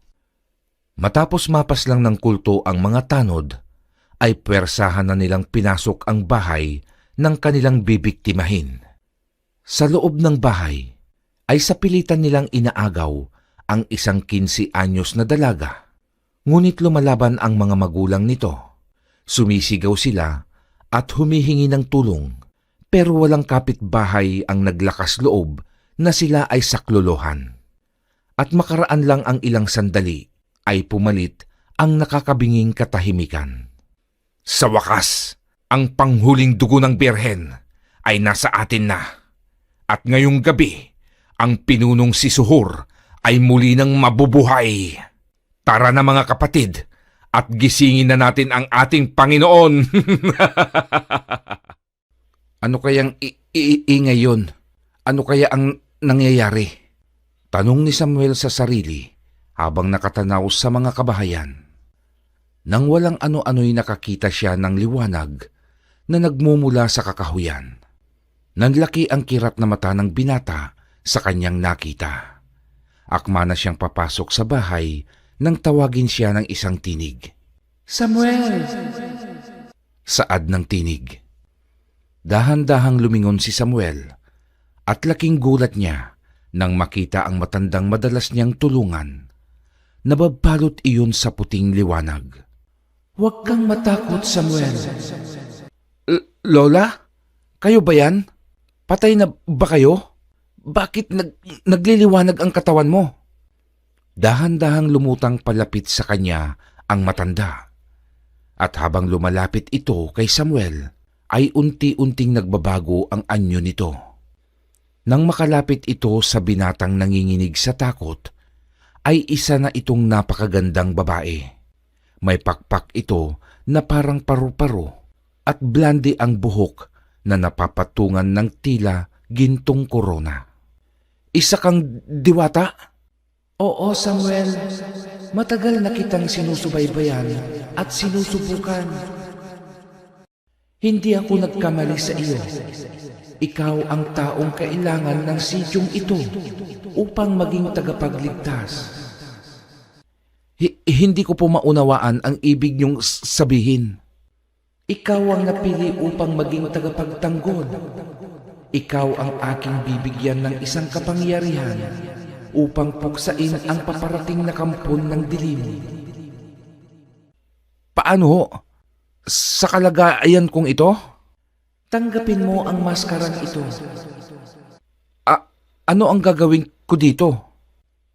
Matapos mapas lang ng kulto ang mga tanod, ay puwersahan na nilang pinasok ang bahay ng kanilang bibiktimahin. Sa loob ng bahay ay sapilitan nilang inaagaw ang isang 15 anyos na dalaga. Ngunit lumalaban ang mga magulang nito. Sumisigaw sila at humihingi ng tulong, pero walang kapitbahay ang naglakas loob na sila ay saklolohan. At makaraan lang ang ilang sandali ay pumalit ang nakakabinging katahimikan. Sa wakas, ang panghuling dugo ng birhen ay nasa atin na. At ngayong gabi, ang pinunong si Suhor ay muli nang mabubuhay. Tara na mga kapatid, at gisingin na natin ang ating Panginoon. Ano kayang ingay yun? Ano kaya ang nangyayari? Tanong ni Samuel sa sarili habang nakatanaw sa mga kabahayan. Nang walang ano-ano'y nakakita siya ng liwanag na nagmumula sa kakahuyan. Nanlaki ang kirap na mata ng binata sa kanyang nakita. Akma na siyang papasok sa bahay nang tawagin siya ng isang tinig. Samuel! Saad ng tinig. Dahan-dahang lumingon si Samuel at laking gulat niya nang makita ang matandang madalas niyang tulungan. Nababalot iyon sa puting liwanag. "Huwag kang matakot, Samuel." Lola? Kayo ba yan? Patay na ba kayo? Bakit nagliliwanag ang katawan mo?" Dahan-dahang lumutang palapit sa kanya ang matanda. At habang lumalapit ito kay Samuel, ay unti-unting nagbabago ang anyo nito. Nang makalapit ito sa binatang nanginginig sa takot, ay isa na itong napakagandang babae. May pakpak ito na parang paru-paro at blande ang buhok na napapatungan ng tila gintong korona. "Isa kang diwata?" "Oo, Samuel. Matagal na kitang sinusubaybayan at sinusubukan. Hindi ako nagkamali sa iyo. Ikaw ang taong kailangan ng sityong ito upang maging tagapagligtas." Hindi ko po maunawaan ang ibig niyong sabihin." "Ikaw ang napili upang maging tagapagtanggol. Ikaw ang aking bibigyan ng isang kapangyarihan upang puksain ang paparating na kampon ng dilim." "Paano? Sa kalagayan kong ito?" "Tanggapin mo ang maskarang ito." Ano ang gagawin ko dito?"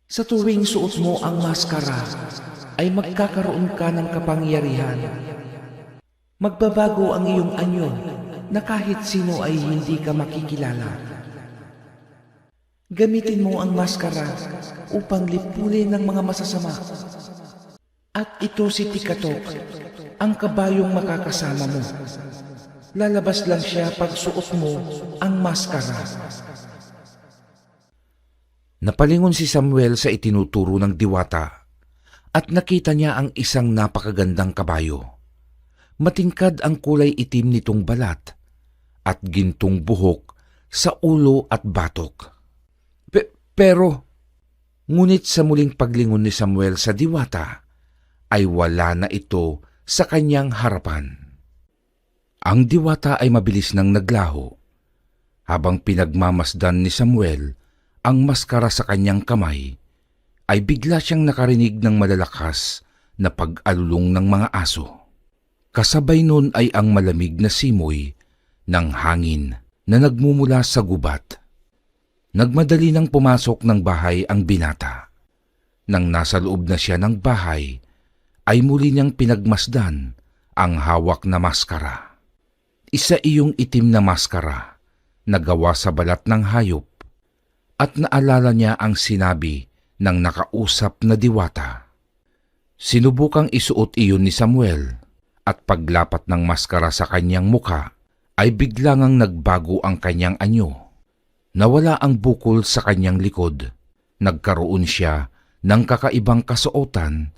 "Sa tuwing suot mo ang maskara, ay magkakaroon ka ng kapangyarihan. Magbabago ang iyong anyo na kahit sino ay hindi ka makikilala. Gamitin mo ang maskara upang lipulin ng mga masasama. At ito si Tikatok, ang kabayong makakasama mo. Lalabas lang siya pag suot mo ang maskara." Napalingon si Samuel sa itinuturo ng diwata at nakita niya ang isang napakagandang kabayo. Matingkad ang kulay itim nitong balat at gintong buhok sa ulo at batok. Pero, ngunit sa muling paglingon ni Samuel sa diwata, ay wala na ito sa kanyang harapan. Ang diwata ay mabilis nang naglaho. Habang pinagmamasdan ni Samuel ang maskara sa kanyang kamay, ay bigla siyang nakarinig ng malalakas na pag-alulong ng mga aso. Kasabay nun ay ang malamig na simoy ng hangin na nagmumula sa gubat. Nagmadali nang pumasok ng bahay ang binata. Nang nasa loob na siya ng bahay, ay muli niyang pinagmasdan ang hawak na maskara. Isa iyong itim na maskara na gawa sa balat ng hayop, at naalala niya ang sinabi ng nakausap na diwata. Sinubukang isuot iyon ni Samuel, at paglapat ng maskara sa kanyang muka ay biglang nagbago ang kanyang anyo. Nawala ang bukol sa kanyang likod. Nagkaroon siya ng kakaibang kasuotan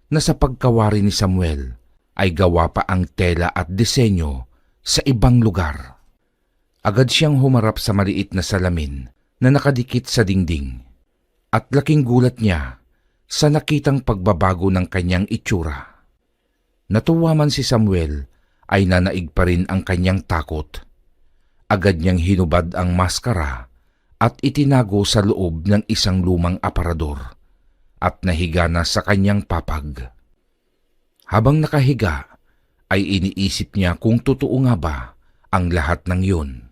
na sa pagkawari ni Samuel ay gawa pa ang tela at disenyo sa ibang lugar. Agad siyang humarap sa maliit na salamin na nakadikit sa dingding, at laking gulat niya sa nakitang pagbabago ng kanyang itsura. Natuwa man si Samuel ay nanaig pa rin ang kanyang takot. Agad niyang hinubad ang maskara at itinago sa loob ng isang lumang aparador at nahiga na sa kanyang papag. Habang nakahiga ay iniisip niya kung totoo nga ba ang lahat ng yun.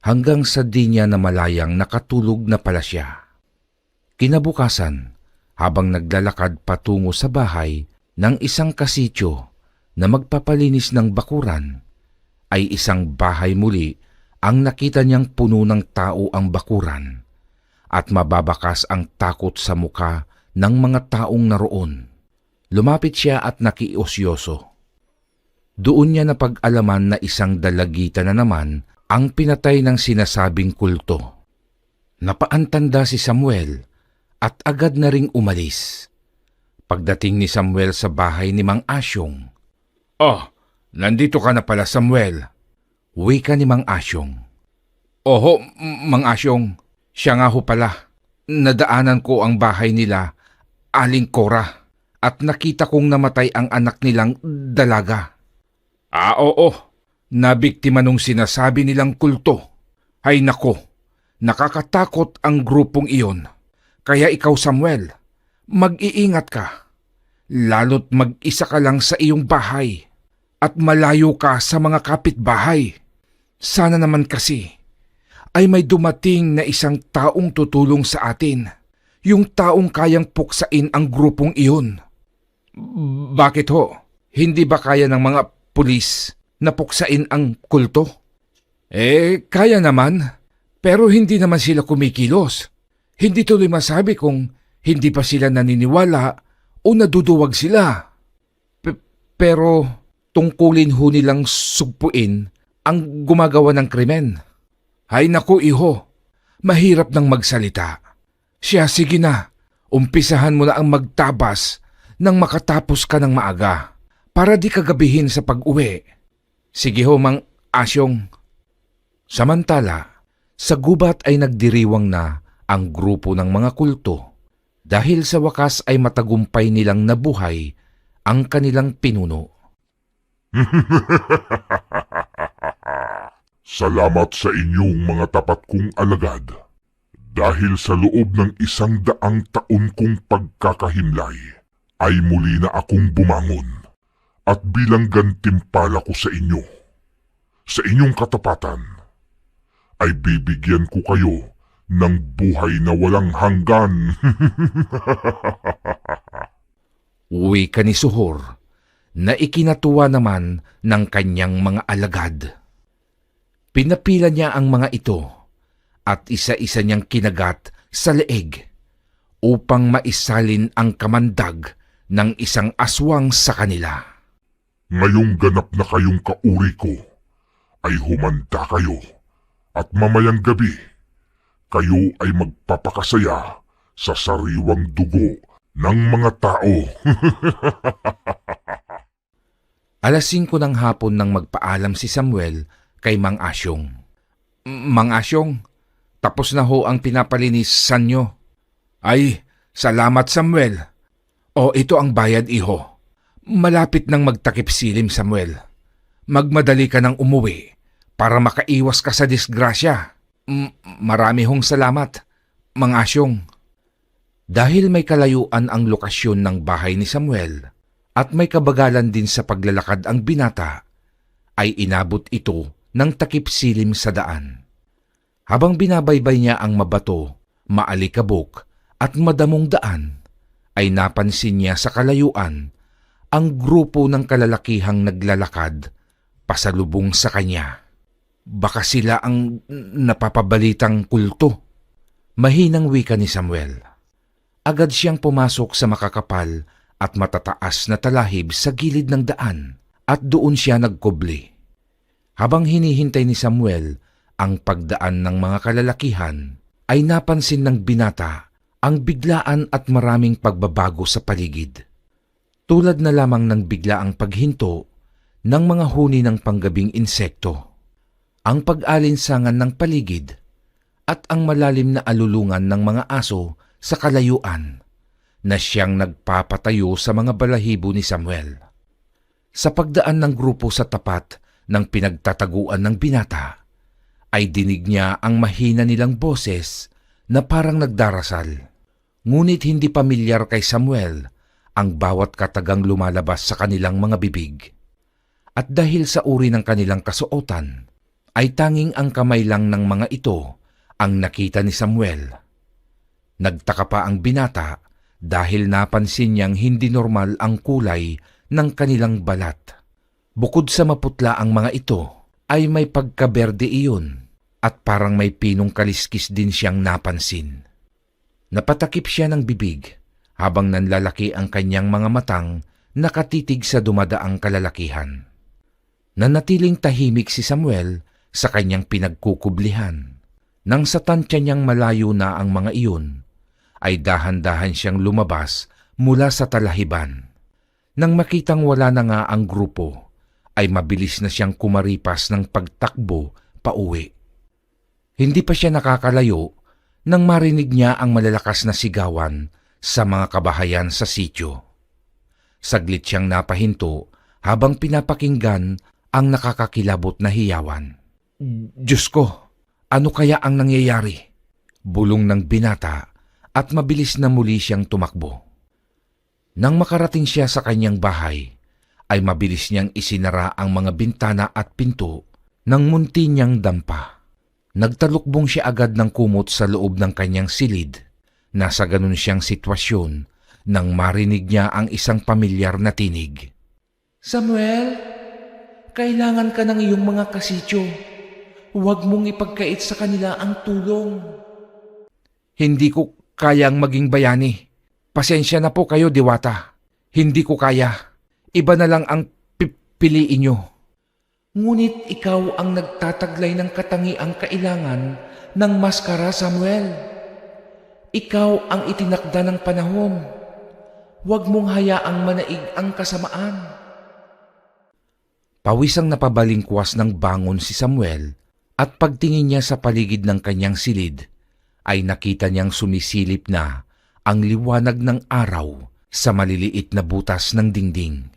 Hanggang sa di niya namalayang nakatulog na pala siya. Kinabukasan, habang naglalakad patungo sa bahay ng isang kasityo na magpapalinis ng bakuran, ay isang bahay muli ang nakita niyang puno ng tao ang bakuran, at mababakas ang takot sa muka ng mga taong naroon. Lumapit siya at nakiosyoso. Doon niya napag-alaman na isang dalagita na naman ang pinatay ng sinasabing kulto. Napaantanda si Samuel at agad na ring umalis. Pagdating ni Samuel sa bahay ni Mang Asyong, "Oh, nandito ka na pala, Samuel." wika ni Mang Asyong. "Oho, Mang Asyong, siya nga ho pala. Nadaanan ko ang bahay nila, Aling Cora, at nakita kong namatay ang anak nilang dalaga." "Oo, Nabiktima nung sinasabi nilang kulto. Ay nako, nakakatakot ang grupong iyon. Kaya ikaw, Samuel, mag-iingat ka. Lalo't mag-isa ka lang sa iyong bahay at malayo ka sa mga kapitbahay. Sana naman kasi ay may dumating na isang taong tutulong sa atin. Yung taong kayang puksain ang grupong iyon. Bakit ho? Hindi ba kaya ng mga pulis na puksain ang kulto? Kaya naman. Pero hindi naman sila kumikilos. Hindi tuloy masabi kung hindi pa sila naniniwala o naduduwag sila. Pero tungkulin ho nilang sugpuin ang gumagawa ng krimen. Ay naku, iho, mahirap nang magsalita. Siya, sige na, umpisahan mo na ang magtabas nang makatapos ka ng maaga para di kagabihin sa pag-uwi. Sige ho, Mang Asyong. Samantala, sa gubat ay nagdiriwang na ang grupo ng mga kulto dahil sa wakas ay matagumpay nilang nabuhay ang kanilang pinuno. Salamat sa inyong mga tapat kong alagad. Dahil sa loob ng 100 taon kong pagkakahimlay, ay muli na akong bumangon. At bilang gantimpala ko sa inyo, sa inyong katapatan, ay bibigyan ko kayo ng buhay na walang hanggan. Uwi ka ni Suhor na ikinatuwa naman ng kanyang mga alagad. Pinapila niya ang mga ito at isa-isa niyang kinagat sa leeg upang maisalin ang kamandag ng isang aswang sa kanila. Ngayong ganap na kayong kauri ko, ay humanda kayo at mamayang gabi, kayo ay magpapakasaya sa sariwang dugo ng mga tao. Alas 5 ng hapon nang magpaalam si Samuel kay Mang Asyong. Mang Asyong, tapos na ho ang pinapalinisan nyo. Ay, salamat Samuel. O ito ang bayad, iho. Malapit nang magtakip silim, Samuel. Magmadali ka nang umuwi para makaiwas ka sa disgrasya. Marami hong salamat, Mang Asyong. Dahil may kalayuan ang lokasyon ng bahay ni Samuel at may kabagalan din sa paglalakad ang binata, ay inabot ito ng takip silim sa daan. Habang binabaybay niya ang mabato, maalikabok at madamong daan, ay napansin niya sa kalayuan ang grupo ng kalalakihang naglalakad pasalubong sa kanya. Baka sila ang napapabalitang kulto. Mahinang wika ni Samuel. Agad siyang pumasok sa makakapal at matataas na talahib sa gilid ng daan at doon siya nagkubli. Habang hinihintay ni Samuel ang pagdaan ng mga kalalakihan, ay napansin ng binata ang biglaan at maraming pagbabago sa paligid. Tulad na lamang ng biglaang paghinto ng mga huni ng panggabing insekto, ang pag-alinsangan ng paligid at ang malalim na alulungan ng mga aso sa kalayuan na siyang nagpapatayo sa mga balahibo ni Samuel. Sa pagdaan ng grupo sa tapat ng pinagtataguan ng binata, ay dinig niya ang mahina nilang boses na parang nagdarasal. Ngunit hindi pamilyar kay Samuel ang bawat katagang lumalabas sa kanilang mga bibig. At dahil sa uri ng kanilang kasuotan, ay tanging ang kamay lang ng mga ito ang nakita ni Samuel. Nagtaka pa ang binata dahil napansin niyang hindi normal ang kulay ng kanilang balat. Bukod sa maputla ang mga ito, ay may pagkaberde iyon at parang may pinong kaliskis din siyang napansin. Napatakip siya ng bibig habang nanlalaki ang kanyang mga matang nakatitig sa dumadaang kalalakihan. Nanatiling tahimik si Samuel sa kanyang pinagkukublihan. Nang sa tansya niyang malayo na ang mga iyon, ay dahan-dahan siyang lumabas mula sa talahiban. Nang makitang wala na nga ang grupo, ay mabilis na siyang kumaripas ng pagtakbo pauwi. Hindi pa siya nakakalayo nang marinig niya ang malalakas na sigawan sa mga kabahayan sa sityo. Saglit siyang napahinto habang pinapakinggan ang nakakakilabot na hiyawan. Diyos ko, ano kaya ang nangyayari? Bulong ng binata at mabilis na muli siyang tumakbo. Nang makarating siya sa kanyang bahay, ay mabilis niyang isinara ang mga bintana at pinto ng munti niyang dampa. Nagtalukbong siya agad ng kumot sa loob ng kanyang silid. Nasa ganun siyang sitwasyon nang marinig niya ang isang pamilyar na tinig. Samuel, kailangan ka ng iyong mga kasityo. Huwag mong ipagkait sa kanila ang tulong. Hindi ko kayang maging bayani. Pasensya na po kayo, Diwata. Hindi ko kaya. Iba na lang ang piliin nyo. Ngunit ikaw ang nagtataglay ng katangiang kailangan ng maskara, Samuel. Ikaw ang itinakda ng panahon. Huwag mong hayaang manaig ang kasamaan. Pawisang napabalingkwas ng bangon si Samuel at pagtingin niya sa paligid ng kanyang silid, ay nakita niyang sumisilip na ang liwanag ng araw sa maliliit na butas ng dingding.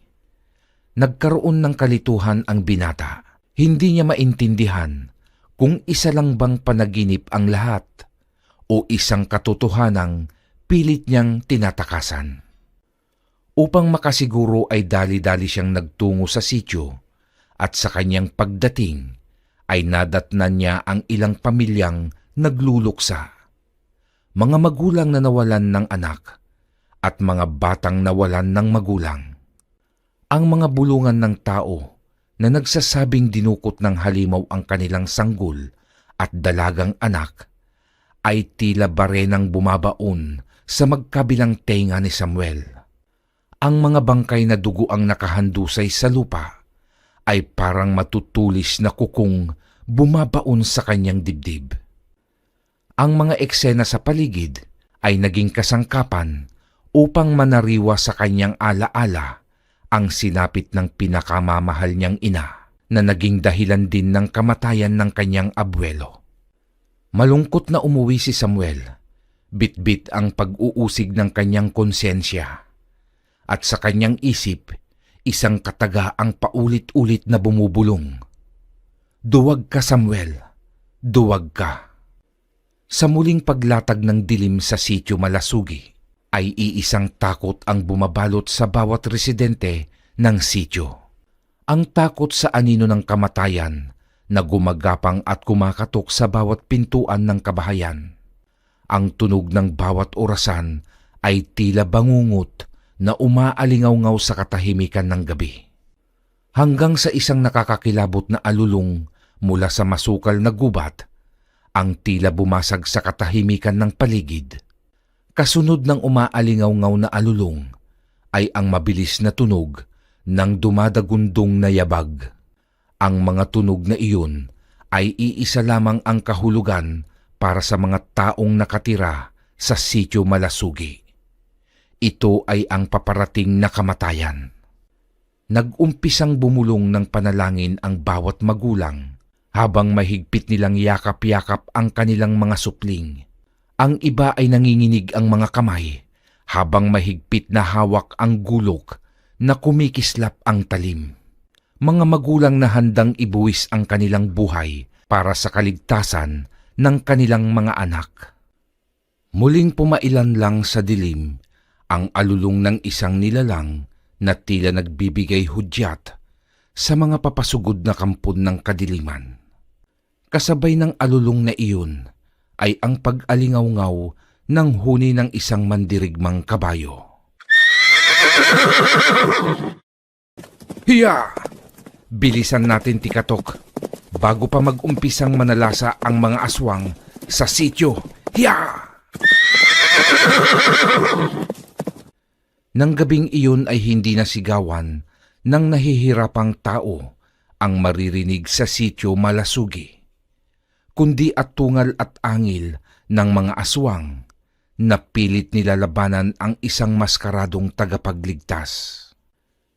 Nagkaroon ng kalituhan ang binata. Hindi niya maintindihan kung isa lang bang panaginip ang lahat o isang katotohanang pilit niyang tinatakasan. Upang makasiguro ay dali-dali siyang nagtungo sa sityo at sa kanyang pagdating ay nadatnan niya ang ilang pamilyang nagluluksa. Mga magulang na nawalan ng anak at mga batang nawalan ng magulang. Ang mga bulungan ng tao na nagsasabing dinukot ng halimaw ang kanilang sanggol at dalagang anak ay tila barenang bumabaon sa magkabilang tenga ni Samuel. Ang mga bangkay na dugo ang nakahandusay sa lupa ay parang matutulis na kukong bumabaon sa kanyang dibdib. Ang mga eksena sa paligid ay naging kasangkapan upang manariwa sa kanyang alaala ang sinapit ng pinakamamahal niyang ina na naging dahilan din ng kamatayan ng kanyang abuelo. Malungkot na umuwi si Samuel, bitbit ang pag-uusig ng kanyang konsensya. At sa kanyang isip, isang kataga ang paulit-ulit na bumubulong. Duwag ka, Samuel, duwag ka. Sa muling paglatag ng dilim sa sitio Malasugi, ay iisang takot ang bumabalot sa bawat residente ng sitio. Ang takot sa anino ng kamatayan na gumagapang at kumakatok sa bawat pintuan ng kabahayan. Ang tunog ng bawat orasan ay tila bangungot na umaalingaw-ngaw sa katahimikan ng gabi. Hanggang sa isang nakakakilabot na alulong mula sa masukal na gubat, ang tila bumasag sa katahimikan ng paligid. Kasunod ng umaalingaw-ngaw na alulong ay ang mabilis na tunog ng dumadagundong na yabag. Ang mga tunog na iyon ay iisa lamang ang kahulugan para sa mga taong nakatira sa sitio Malasugi. Ito ay ang paparating na kamatayan. Nag-umpisang bumulong ng panalangin ang bawat magulang habang mahigpit nilang yakap-yakap ang kanilang mga supling. Ang iba ay nanginginig ang mga kamay habang mahigpit na hawak ang gulok na kumikislap ang talim. Mga magulang na handang ibuwis ang kanilang buhay para sa kaligtasan ng kanilang mga anak. Muling pumailan lang sa dilim ang alulong ng isang nilalang na tila nagbibigay hudyat sa mga papasugod na kampon ng kadiliman. Kasabay ng alulong na iyon ay ang pag-alingaw-ngaw ng huni ng isang mandirigmang kabayo. Hiya! Bilisan natin, Tikatok, bago pa mag-umpisang manalasa ang mga aswang sa sityo. Hiya! Nang gabing iyon ay hindi na sigawan ng nahihirapang tao ang maririnig sa sityo Malasugi, kundi atungal at angil ng mga aswang na pilit nilalabanan ang isang maskaradong tagapagligtas.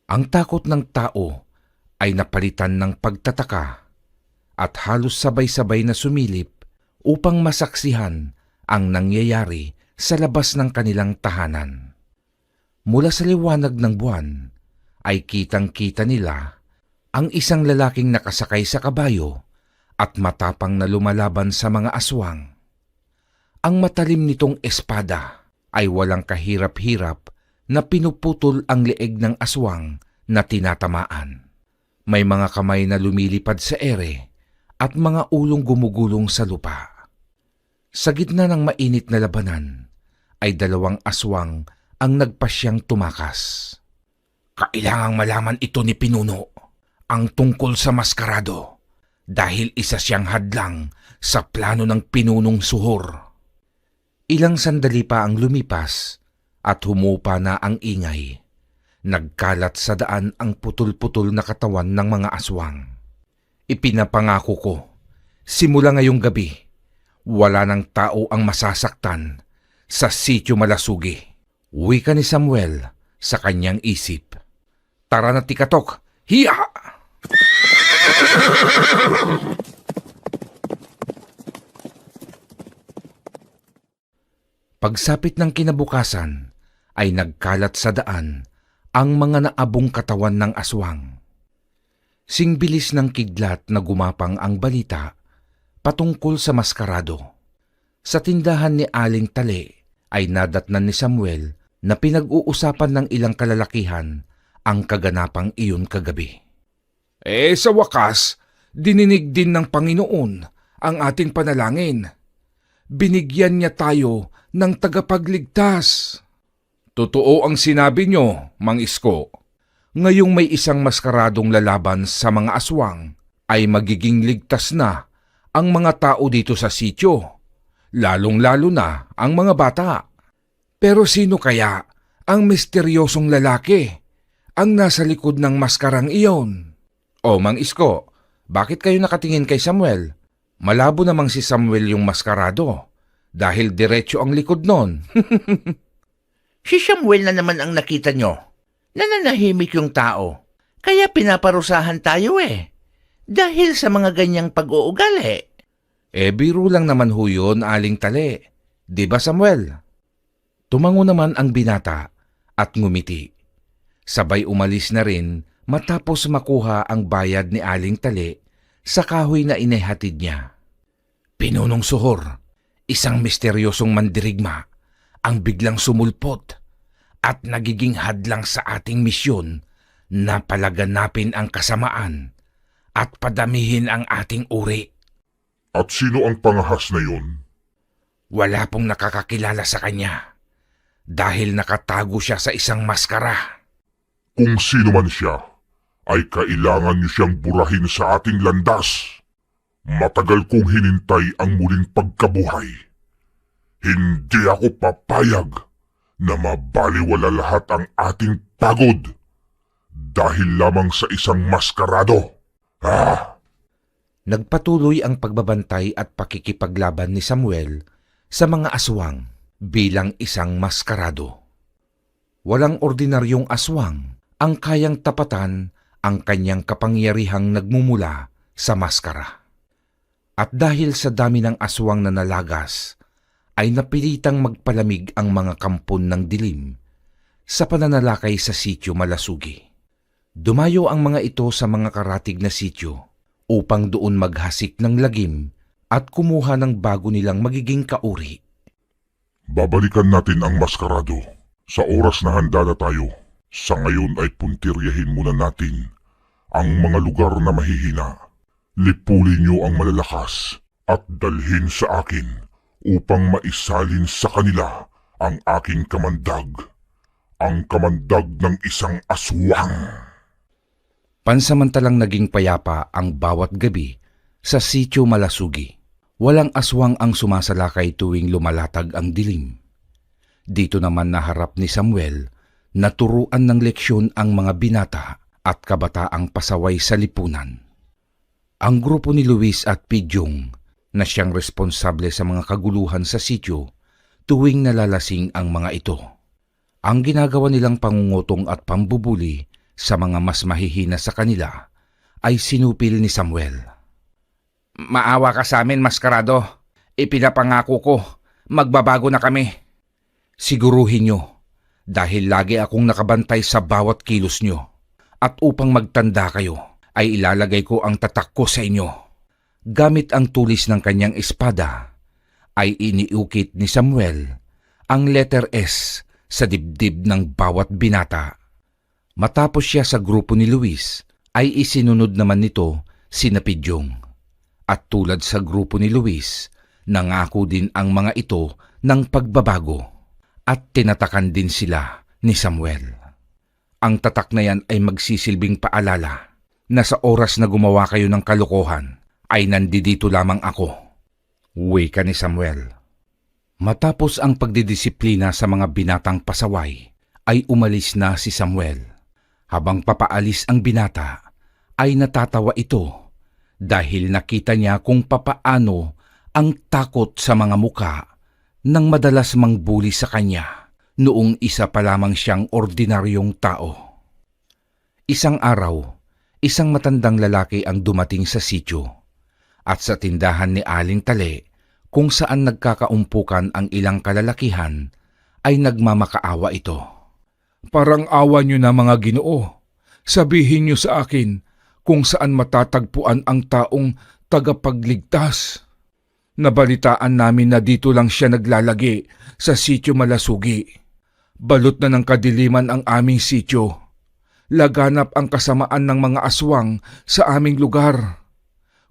Ang takot ng tao ay napalitan ng pagtataka at halos sabay-sabay na sumilip upang masaksihan ang nangyayari sa labas ng kanilang tahanan. Mula sa liwanag ng buwan ay kitang-kita nila Ang isang lalaking nakasakay sa kabayo at matapang na lumalaban sa mga aswang. Ang matalim nitong espada ay walang kahirap-hirap na pinuputol ang leeg ng aswang na tinatamaan. May mga kamay na lumilipad sa ere at mga ulong gumugulong sa lupa. Sa gitna ng mainit na labanan ay 2 aswang ang nagpasyang tumakas. Kailangang malaman ito ni Pinuno ang tungkol sa maskarado dahil isa siyang hadlang sa plano ng Pinunong Suhor. Ilang sandali pa ang lumipas at humupa na ang ingay. Nagkalat sa daan ang putol-putol na katawan ng mga aswang. Ipinapangako ko, simula ngayong gabi, wala ng tao ang masasaktan sa Sitio Malasugi. Wika ni Samuel sa kanyang isip. Tara na tikatok, hiya! Pagsapit ng kinabukasan ay nagkalat sa daan ang mga naabong katawan ng aswang. Singbilis ng kidlat na gumapang ang balita patungkol sa maskarado. Sa tindahan ni Aling Tale ay nadatnan ni Samuel na pinag-uusapan ng ilang kalalakihan ang kaganapang iyon kagabi. Sa wakas, dininig din ng Panginoon ang ating panalangin. Binigyan niya tayo ng tagapagligtas. Totoo ang sinabi nyo, Mang Isko. Ngayong may isang maskaradong lalaban sa mga aswang, ay magiging ligtas na ang mga tao dito sa sityo, lalong-lalo na ang mga bata. Pero sino kaya ang misteryosong lalaki ang nasa likod ng maskarang iyon? O Mang Isko, bakit kayo nakatingin kay Samuel? Malabo namang si Samuel yung maskarado dahil diretso ang likod nun. Si Samuel na naman ang nakita nyo. Nananahimik yung tao. Kaya pinaparusahan tayo dahil sa mga ganyang pag-uugali. Biro lang naman ho yun, Aling Tale. Di ba, Samuel? Tumango naman ang binata at ngumiti. Sabay umalis na rin matapos makuha ang bayad ni Aling Tale sa kahoy na inihatid niya. Pinunong Suhor, isang misteryosong mandirigma ang biglang sumulpot at nagiging hadlang sa ating misyon na palaganapin ang kasamaan at padamihin ang ating uri. At sino ang pangahas na yun? Wala pong nakakakilala sa kanya dahil nakatago siya sa isang maskara. Kung sino man siya, ay kailangan niyo siyang burahin sa ating landas. Matagal kong hinintay ang muling pagkabuhay. Hindi ako papayag na mabaliwala lahat ang ating pagod dahil lamang sa isang maskarado. Nagpatuloy ang pagbabantay at pakikipaglaban ni Samuel sa mga aswang bilang isang maskarado. Walang ordinaryong aswang ang kayang tapatan ang kanyang kapangyarihang nagmumula sa maskara. At dahil sa dami ng aswang na nalagas, ay napilitang magpalamig ang mga kampon ng dilim sa pananalakay sa Sitio Malasugi. Dumayo ang mga ito sa mga karatig na sityo upang doon maghasik ng lagim at kumuha ng bago nilang magiging kauri. Babalikan natin ang maskarado sa oras na handa na tayo. Sa ngayon ay puntiryahin muna natin ang mga lugar na mahihina. Lipulin niyo ang malalakas at dalhin sa akin upang maisalin sa kanila ang aking kamandag, ang kamandag ng isang aswang. Pansamantalang naging payapa ang bawat gabi sa Sitio Malasugi. Walang aswang ang sumasalakay tuwing lumalatag ang dilim. Dito naman naharap ni Samuel na turuan ng leksyon ang mga binata at kabataang pasaway sa lipunan. Ang grupo ni Luis at Pidyong na siyang responsable sa mga kaguluhan sa sityo tuwing nalalasing ang mga ito. Ang ginagawa nilang pangungutong at pambubuli sa mga mas mahihina sa kanila ay sinupil ni Samuel. Maawa ka sa amin, maskarado. Ipinapangako ko, magbabago na kami. Siguruhin nyo, dahil lagi akong nakabantay sa bawat kilos nyo. At upang magtanda kayo, ay ilalagay ko ang tatak ko sa inyo. Gamit ang tulis ng kanyang espada, ay iniukit ni Samuel ang letter S sa dibdib ng bawat binata. Matapos siya sa grupo ni Luis, ay isinunod naman nito si Napidyong. At tulad sa grupo ni Luis, nangako din ang mga ito ng pagbabago at tinatakan din sila ni Samuel. Ang tatak na yan ay magsisilbing paalala na sa oras na gumawa kayo ng kalokohan ay nandito lamang ako. Wika ni Samuel. Matapos ang pagdidisiplina sa mga binatang pasaway, ay umalis na si Samuel. Habang papaalis ang binata, ay natatawa ito dahil nakita niya kung papaano ang takot sa mga muka nang madalas mangbuli sa kanya noong isa pa lamang siyang ordinaryong tao. Isang araw, isang matandang lalaki ang dumating sa sityo at sa tindahan ni Aling Tale kung saan nagkakaumpukan ang ilang kalalakihan ay nagmamakaawa ito. Parang awa niyo na mga Ginoo. Sabihin niyo sa akin kung saan matatagpuan ang taong tagapagligtas. Nabalitaan namin na dito lang siya naglalagi sa sityo Malasugi. Balot na ng kadiliman ang aming sityo. Laganap ang kasamaan ng mga aswang sa aming lugar.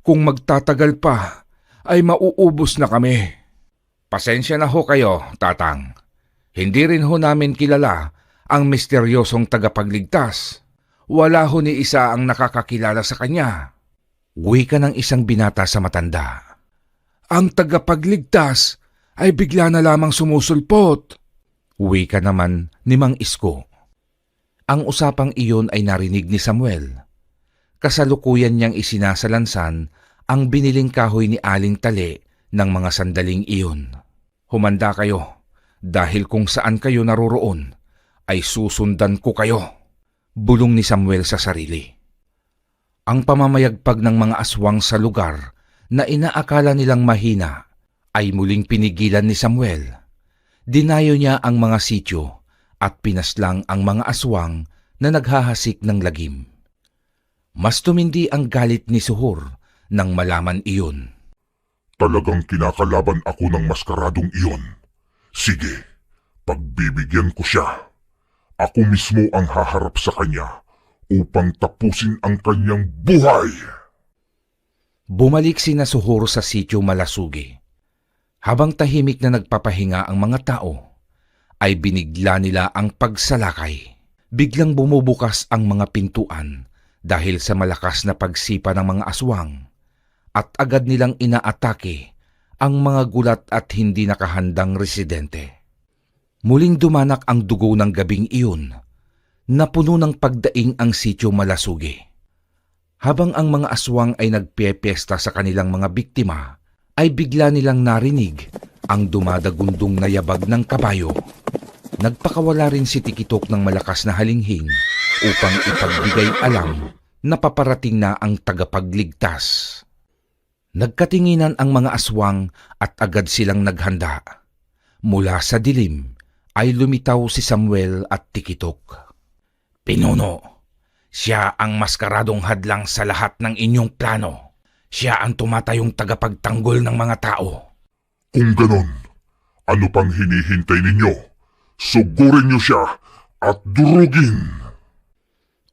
Kung magtatagal pa, ay mauubos na kami. Pasensya na ho kayo, Tatang. Hindi rin ho namin kilala ang misteryosong tagapagligtas. Wala ho ni isa ang nakakakilala sa kanya. Wika ng isang binata sa matanda. Ang tagapagligtas ay bigla na lamang sumusulpot. Wika naman ni Mang Isko. Ang usapang iyon ay narinig ni Samuel. Kasalukuyan niyang isinasalansan ang biniling kahoy ni Aling Tale ng mga sandaling iyon. Humanda kayo dahil kung saan kayo naroroon ay susundan ko kayo. Bulong ni Samuel sa sarili. Ang pamamayagpag ng mga aswang sa lugar na inaakala nilang mahina ay muling pinigilan ni Samuel. Dinayo niya ang mga sityo at pinaslang ang mga aswang na naghahasik ng lagim. Mas tumindi ang galit ni Suhor nang malaman iyon. Talagang kinakalaban ako ng maskaradong iyon. Sige, pagbibigyan ko siya. Ako mismo ang haharap sa kanya upang tapusin ang kanyang buhay. Bumalik sina Suhor sa sityo Malasugi. Habang tahimik na nagpapahinga ang mga tao, ay binigla nila ang pagsalakay. Biglang bumubukas ang mga pintuan dahil sa malakas na pagsipa ng mga aswang at agad nilang inaatake ang mga gulat at hindi nakahandang residente. Muling dumanak ang dugo ng gabing iyon na puno ng pagdaing ang sityo Malasugi. Habang ang mga aswang ay nagpiepesta sa kanilang mga biktima, ay bigla nilang narinig ang dumadagundong na yabag ng kabayo. Nagpakawala rin si Tikitok ng malakas na halinghing upang ipagbigay alam na paparating na ang tagapagligtas. Nagkatinginan ang mga aswang at agad silang naghanda. Mula sa dilim ay lumitaw si Samuel at Tikitok. Pinuno, siya ang maskaradong hadlang sa lahat ng inyong plano. Siya ang tumatayong tagapagtanggol ng mga tao. Kung ganon, ano pang hinihintay ninyo? Sugurin niyo siya at durugin!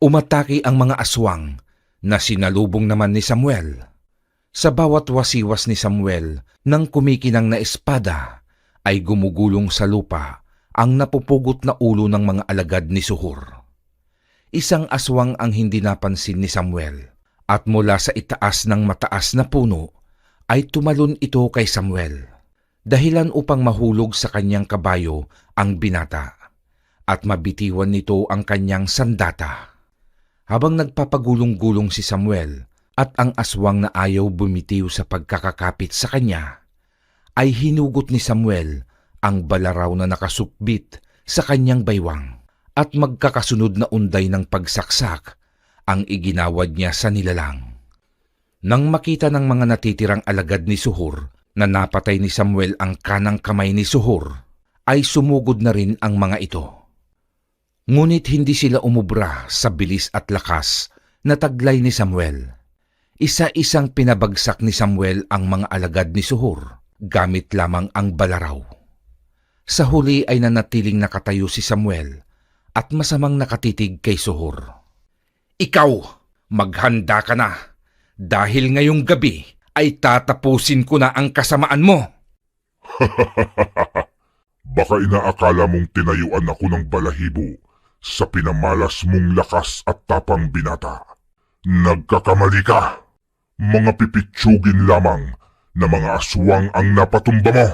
Umatake ang mga aswang na sinalubong naman ni Samuel. Sa bawat wasiwas ni Samuel ng kumikinang na espada ay gumugulong sa lupa ang napupugot na ulo ng mga alagad ni Suhor. Isang aswang ang hindi napansin ni Samuel at mula sa itaas ng mataas na puno ay tumalon ito kay Samuel. Dahilan upang mahulog sa kanyang kabayo ang binata at mabitiwan nito ang kanyang sandata. Habang nagpapagulong-gulong si Samuel at ang aswang na ayaw bumitiw sa pagkakakapit sa kanya, ay hinugot ni Samuel ang balaraw na nakasukbit sa kanyang baywang at magkakasunod na unday ng pagsaksak ang iginawad niya sa nilalang. Nang makita ng mga natitirang alagad ni Suhor na napatay ni Samuel ang kanang kamay ni Suhor, ay sumugod na rin ang mga ito. Ngunit hindi sila umubra sa bilis at lakas na taglay ni Samuel. Isa-isang pinabagsak ni Samuel ang mga alagad ni Suhor, gamit lamang ang balaraw. Sa huli ay nanatiling nakatayo si Samuel at masamang nakatitig kay Suhor. Ikaw, maghanda ka na, dahil ngayong gabi ay tatapusin ko na ang kasamaan mo. Baka inaakala mong tinayuan ako ng balahibo sa pinamalas mong lakas at tapang binata. Nagkakamali ka. Mga pipitsugin lamang na mga aswang ang napatumba mo.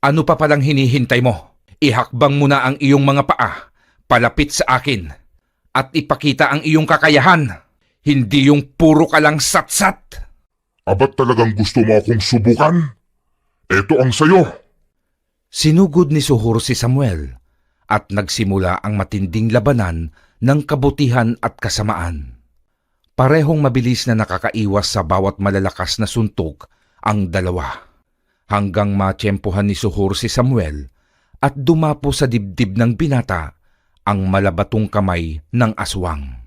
Ano pa palang hinihintay mo? Ihakbang mo na ang iyong mga paa, palapit sa akin, at ipakita ang iyong kakayahan, hindi yung puro ka lang satsat. Abat talagang gusto mo akong subukan? Eto ang sayo. Sinugod ni Suhor si Samuel at nagsimula ang matinding labanan ng kabutihan at kasamaan. Parehong mabilis na nakakaiwas sa bawat malalakas na suntok ang dalawa, hanggang matsyempohan ni Suhor si Samuel at dumapo sa dibdib ng binata ang malabatong kamay ng aswang.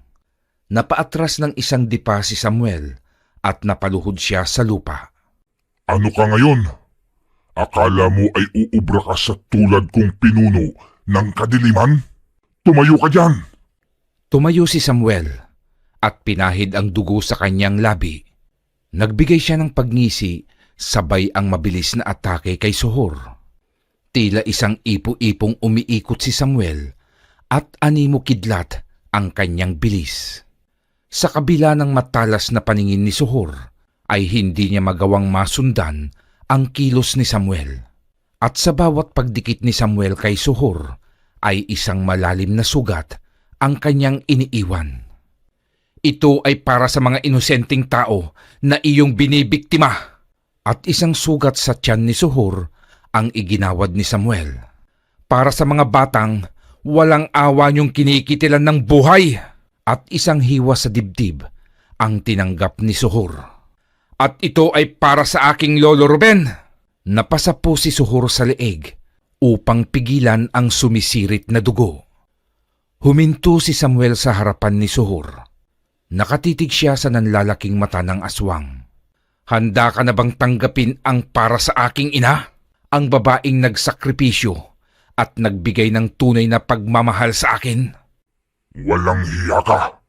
Napaatras ng isang dipa si Samuel at napaluhod siya sa lupa. Ano ka ngayon? Akala mo ay uubra ka sa tulad kong pinuno ng kadiliman? Tumayo ka dyan! Tumayo si Samuel at pinahid ang dugo sa kanyang labi. Nagbigay siya ng pagngisi, sabay ang mabilis na atake kay Suhor. Tila isang ipo-ipong umiikot si Samuel at animo kidlat ang kanyang bilis. Sa kabila ng matalas na paningin ni Suhor, ay hindi niya magawang masundan ang kilos ni Samuel. At sa bawat pagdikit ni Samuel kay Suhor, ay isang malalim na sugat ang kanyang iniiwan. Ito ay para sa mga inosenteng tao na iyong binibiktima. At isang sugat sa tiyan ni Suhor ang iginawad ni Samuel. Para sa mga batang walang awa niyong kinikitilan ng buhay. At isang hiwa sa dibdib ang tinanggap ni Suhor. At ito ay para sa aking lolo Ruben. Napasa po si Suhor sa leeg upang pigilan ang sumisirit na dugo. Huminto si Samuel sa harapan ni Suhor. Nakatitig siya sa nanlalaking mata ng aswang. Handa ka na bang tanggapin ang para sa aking ina? Ang babaeng nagsakripisyo at nagbigay ng tunay na pagmamahal sa akin? Walang hiya ka!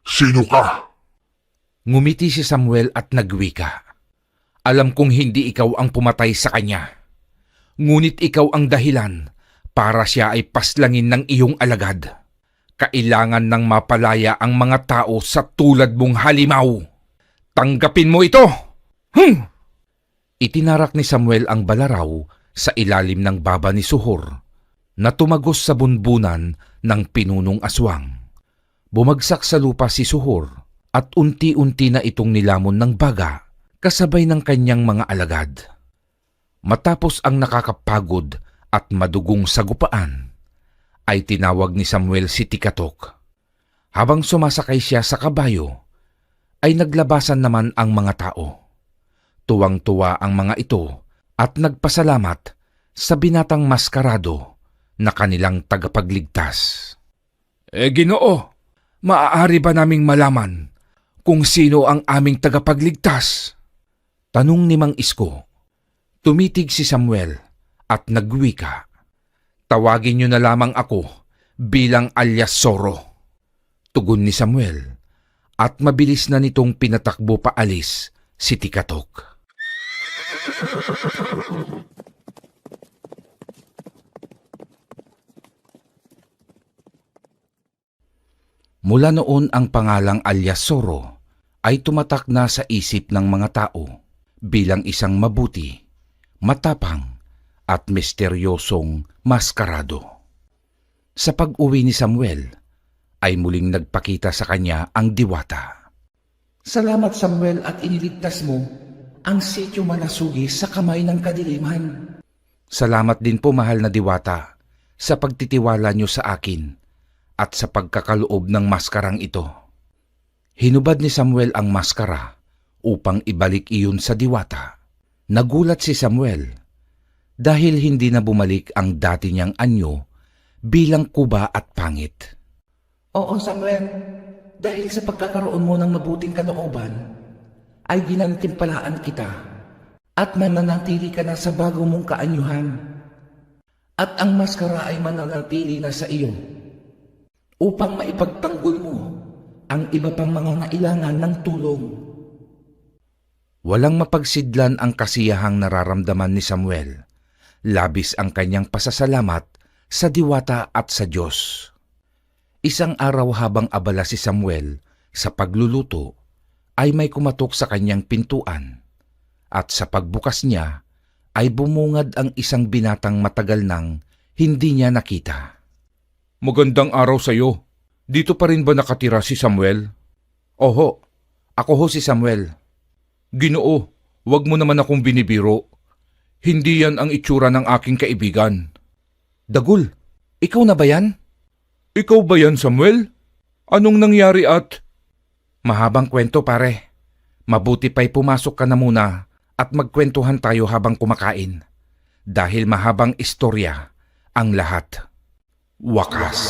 Sino ka? Ngumiti si Samuel at nagwika. Alam kong hindi ikaw ang pumatay sa kanya. Ngunit ikaw ang dahilan para siya ay paslangin ng iyong alagad. Kailangan ng mapalaya ang mga tao sa tulad mong halimaw. Tanggapin mo ito! Itinarak ni Samuel ang balaraw sa ilalim ng baba ni Suhor na tumagos sa bunbunan ng pinunong aswang. Bumagsak sa lupa si Suhor at unti-unti na itong nilamon ng baga kasabay ng kanyang mga alagad. Matapos ang nakakapagod at madugong sagupaan, ay tinawag ni Samuel si Tikatok. Habang sumasakay siya sa kabayo, ay naglabasan naman ang mga tao. Tuwang-tuwa ang mga ito at nagpasalamat sa binatang maskarado na kanilang tagapagligtas. Ginoo, maaari ba naming malaman kung sino ang aming tagapagligtas? Tanong ni Mang Isko. Tumitig si Samuel at nagwika. Tawagin niyo na lamang ako bilang alias Zorro. Tugon ni Samuel at mabilis na nitong pinatakbo paalis si Tikatok. Mula noon ang pangalang alias Zorro ay tumatak na sa isip ng mga tao bilang isang mabuti, matapang at misteryosong maskarado. Sa pag-uwi ni Samuel, ay muling nagpakita sa kanya ang diwata. Salamat Samuel at iniligtas mo ang sityo Malasugi sa kamay ng kadiliman. Salamat din po mahal na diwata sa pagtitiwala niyo sa akin at sa pagkakaloob ng maskarang ito. Hinubad ni Samuel ang maskara upang ibalik iyon sa diwata. Nagulat si Samuel dahil hindi na bumalik ang dati niyang anyo bilang kuba at pangit. Oo Samuel, Dahil sa pagkakaroon mo ng mabuting kalooban, ay ginantimpalaan kita at mananatili ka na sa bago mong kaanyuhan. At ang maskara ay mananatili na sa iyo upang maipagtanggol mo ang iba pang mga ngailangan ng tulong. Walang mapagsidlan ang kasiyahang nararamdaman ni Samuel. Labis ang kanyang pasasalamat sa diwata at sa Diyos. Isang araw habang abala si Samuel sa pagluluto, ay may kumatok sa kanyang pintuan. At sa pagbukas niya, ay bumungad ang isang binatang matagal nang hindi niya nakita. Magandang araw sa'yo. Dito pa rin ba nakatira si Samuel? Oho, ako ho si Samuel. Ginoo, wag mo naman akong binibiro. Hindi yan ang itsura ng aking kaibigan. Dagul, ikaw na ba yan? Ikaw ba yan, Samuel? Anong nangyari at... Mahabang kwento pare. Mabuti pa'y pumasok ka na muna at magkwentuhan tayo habang kumakain. Dahil mahabang istorya ang lahat. Wakas.